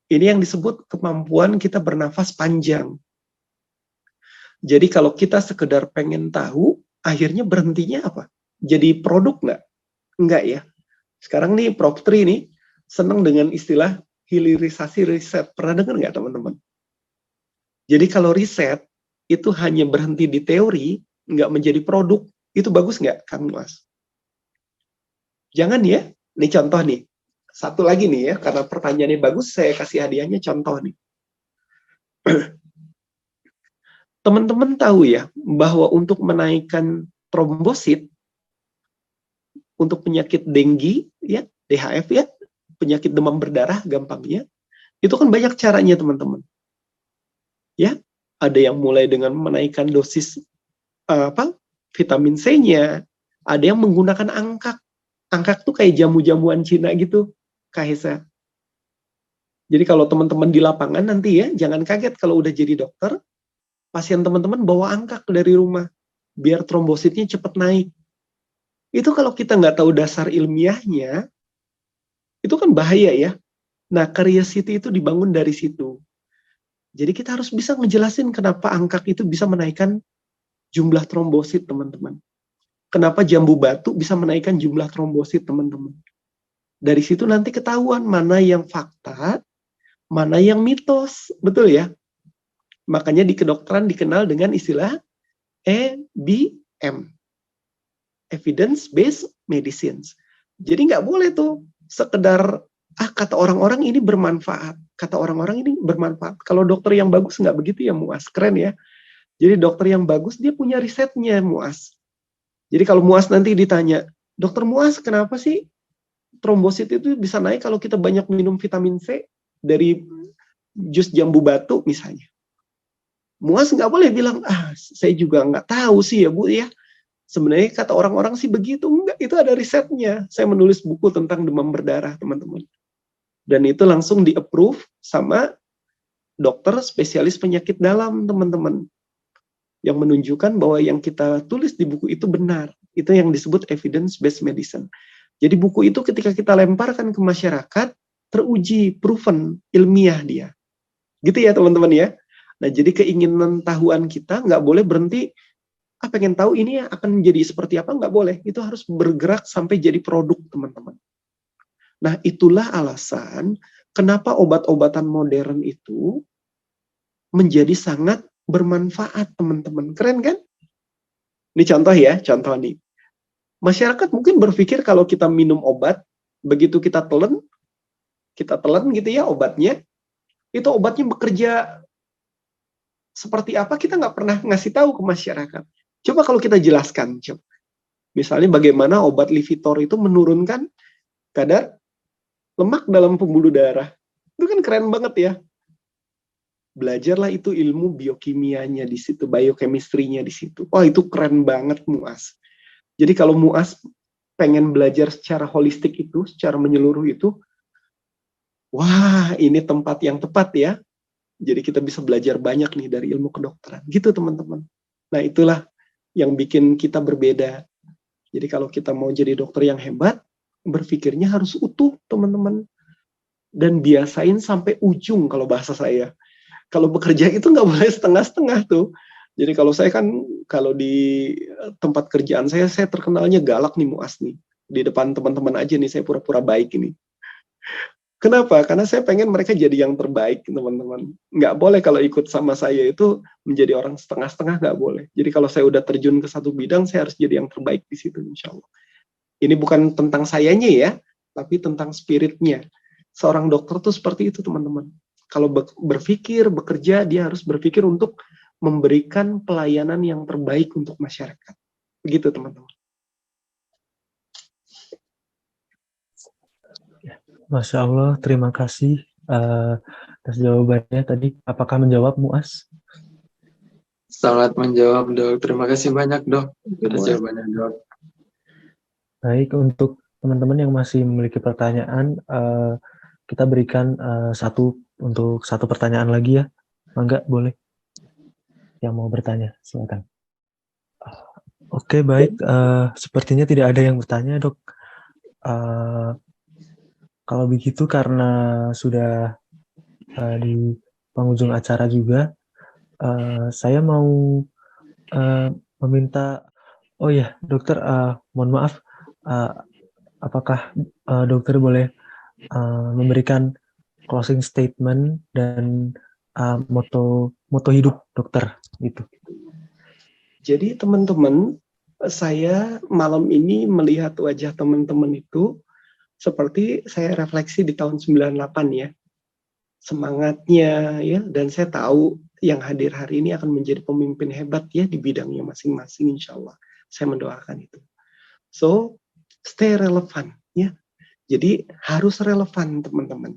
Ini yang disebut kemampuan kita bernafas panjang. Jadi kalau kita sekedar pengen tahu, akhirnya berhentinya apa? Jadi produk nggak? Enggak ya. Sekarang nih Prof. Tri nih senang dengan istilah hilirisasi riset. Pernah dengar nggak teman-teman? Jadi kalau riset itu hanya berhenti di teori, nggak menjadi produk, itu bagus nggak, Kang Mas? Jangan ya. Ini contoh nih. Satu lagi nih ya, karena pertanyaannya bagus, saya kasih hadiahnya contoh nih. Teman-teman tahu ya, bahwa untuk menaikkan trombosit, untuk penyakit denggi, ya, DHF ya, penyakit demam berdarah gampangnya, itu kan banyak caranya teman-teman. Ya, ada yang mulai dengan menaikkan dosis vitamin C-nya, ada yang menggunakan angkak. Angkak tuh kayak jamu-jamuan Cina gitu, Kahesa. Jadi kalau teman-teman di lapangan nanti ya, jangan kaget kalau udah jadi dokter, pasien teman-teman bawa angkak dari rumah, biar trombositnya cepat naik. Itu kalau kita nggak tahu dasar ilmiahnya, itu kan bahaya ya. Nah, curiosity itu dibangun dari situ. Jadi kita harus bisa ngejelasin kenapa angkak itu bisa menaikkan jumlah trombosit, teman-teman. Kenapa jambu batu bisa menaikkan jumlah trombosit, teman-teman. Dari situ nanti ketahuan mana yang fakta, mana yang mitos. Betul ya? Makanya di kedokteran dikenal dengan istilah EBM, Evidence Based Medicine. Jadi nggak boleh tuh sekedar kata orang-orang ini bermanfaat, kata orang-orang ini bermanfaat. Kalau dokter yang bagus nggak begitu ya, Muas, keren ya. Jadi dokter yang bagus dia punya risetnya, Muas. Jadi kalau Muas nanti ditanya, Dokter Muas kenapa sih trombosit itu bisa naik kalau kita banyak minum vitamin C dari jus jambu batu misalnya. MUAS nggak boleh bilang, saya juga nggak tahu sih ya Bu ya. Sebenarnya kata orang-orang sih begitu. Enggak, itu ada risetnya. Saya menulis buku tentang demam berdarah, teman-teman. Dan itu langsung di-approve sama dokter spesialis penyakit dalam, teman-teman. Yang menunjukkan bahwa yang kita tulis di buku itu benar. Itu yang disebut evidence-based medicine. Jadi buku itu ketika kita lemparkan ke masyarakat, teruji, proven, ilmiah dia. Gitu ya teman-teman ya. Nah jadi keinginan tahuan kita nggak boleh berhenti, pengen tahu ini akan jadi seperti apa, nggak boleh. Itu harus bergerak sampai jadi produk teman-teman. Nah itulah alasan kenapa obat-obatan modern itu menjadi sangat bermanfaat teman-teman. Keren kan? Ini contoh ya, contoh nih. Masyarakat mungkin berpikir kalau kita minum obat, begitu kita telan gitu ya obatnya, itu obatnya bekerja seperti apa, kita nggak pernah ngasih tahu ke masyarakat. Coba kalau kita jelaskan, coba. Misalnya bagaimana obat Lipitor itu menurunkan kadar lemak dalam pembuluh darah. Itu kan keren banget ya. Belajarlah itu ilmu biokimianya di situ, biochemistry-nya di situ. Wah, itu keren banget MUAS. Jadi kalau MUAS pengen belajar secara holistik itu, secara menyeluruh itu, wah, ini tempat yang tepat ya. Jadi kita bisa belajar banyak nih dari ilmu kedokteran. Gitu teman-teman. Nah itulah yang bikin kita berbeda. Jadi kalau kita mau jadi dokter yang hebat, berpikirnya harus utuh teman-teman. Dan biasain sampai ujung kalau bahasa saya. Kalau bekerja itu nggak boleh setengah-setengah tuh. Jadi kalau saya kan, kalau di tempat kerjaan saya terkenalnya galak nih MUAS nih. Di depan teman-teman aja nih, saya pura-pura baik ini. Kenapa? Karena saya pengen mereka jadi yang terbaik, teman-teman. Nggak boleh kalau ikut sama saya itu menjadi orang setengah-setengah, nggak boleh. Jadi kalau saya udah terjun ke satu bidang, saya harus jadi yang terbaik di situ, insya Allah. Ini bukan tentang sayanya ya, tapi tentang spiritnya. Seorang dokter tuh seperti itu, teman-teman. Kalau berpikir, bekerja, dia harus berpikir untuk memberikan pelayanan yang terbaik untuk masyarakat. Begitu, teman-teman. Masya Allah, terima kasih atas jawabannya tadi. Apakah menjawab MUAS? Sangat menjawab dok. Terima kasih banyak dok atas jawabannya dok. Baik, untuk teman-teman yang masih memiliki pertanyaan, kita berikan satu pertanyaan lagi ya. Mangga, boleh. Yang mau bertanya, silakan. Oke, baik. Sepertinya tidak ada yang bertanya, dok. Kalau begitu, karena sudah di penghujung acara juga, saya mau meminta, oh ya, dokter, mohon maaf, apakah dokter boleh memberikan closing statement dan moto hidup dokter gitu. Jadi teman-teman, saya malam ini melihat wajah teman-teman itu seperti saya refleksi di tahun 98 ya. Semangatnya ya, dan saya tahu yang hadir hari ini akan menjadi pemimpin hebat ya di bidangnya masing-masing, insya Allah. Saya mendoakan itu. So, stay relevan ya. Jadi harus relevan teman-teman.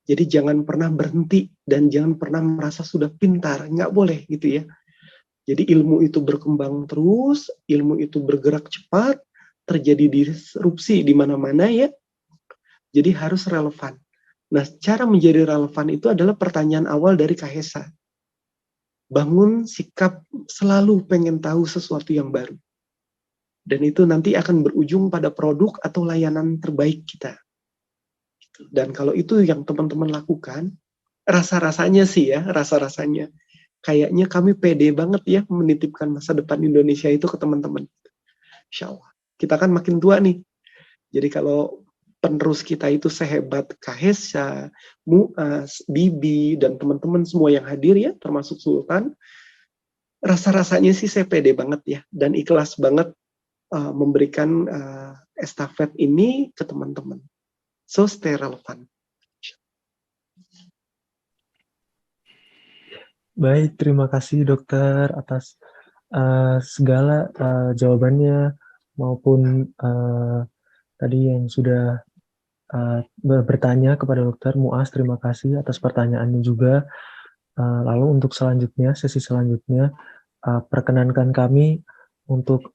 Jadi jangan pernah berhenti dan jangan pernah merasa sudah pintar, nggak boleh gitu ya. Jadi ilmu itu berkembang terus, ilmu itu bergerak cepat, terjadi disrupsi di mana-mana ya. Jadi harus relevan. Nah, cara menjadi relevan itu adalah pertanyaan awal dari Kahesa. Bangun sikap selalu pengen tahu sesuatu yang baru. Dan itu nanti akan berujung pada produk atau layanan terbaik kita. Dan kalau itu yang teman-teman lakukan, rasa-rasanya sih ya, rasa-rasanya. Kayaknya kami pede banget ya menitipkan masa depan Indonesia itu ke teman-teman. Insya Allah. Kita kan makin tua nih. Jadi kalau penerus kita itu sehebat Kahesa, MUAS, Bibi, dan teman-teman semua yang hadir ya, termasuk Sultan, rasa-rasanya sih saya pede banget ya, dan ikhlas banget memberikan estafet ini ke teman-teman. So, stay relevan. Baik, terima kasih dokter atas segala jawabannya maupun tadi yang sudah bertanya kepada Dokter Muaz. Terima kasih atas pertanyaannya juga. Lalu untuk selanjutnya, sesi selanjutnya, perkenankan kami untuk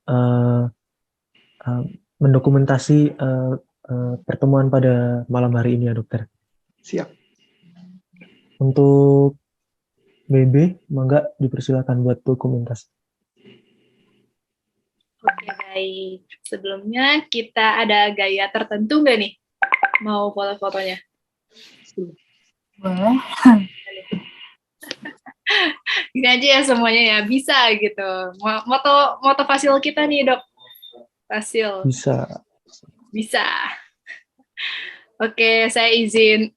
mendokumentasi pertemuan pada malam hari ini ya Dokter. Siap. Untuk BB, mangga dipersilakan buat dokumentasi. Oke, baik. Sebelumnya kita ada gaya tertentu nggak nih? Mau foto-fotonya? Boleh. Gini aja ya semuanya ya, bisa gitu. Moto fasil kita nih, Dok. Fasil. Bisa. Oke, saya izin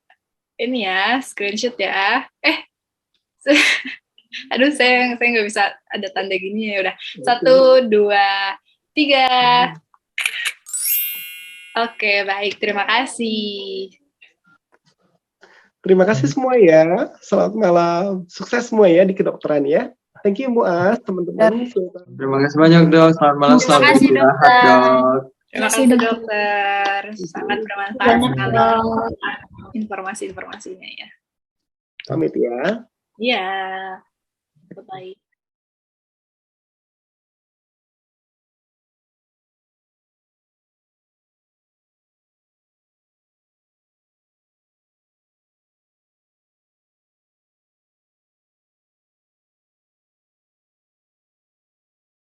ini ya, screenshot ya. Aduh, saya nggak bisa ada tanda gini ya. Udah. 1, 2, 3. Oke, baik. Terima kasih. Terima kasih semua ya. Selamat malam. Sukses semua ya di kedokteran ya. Thank you Muaz, teman-teman. Terima kasih banyak dok. Selamat malam. Terima Selamat kasih, istirahat dokter. dok. Terima kasih, dokter. Sangat bermanfaat sekali informasi-informasinya ya. Pamit ya. Iya. Baik.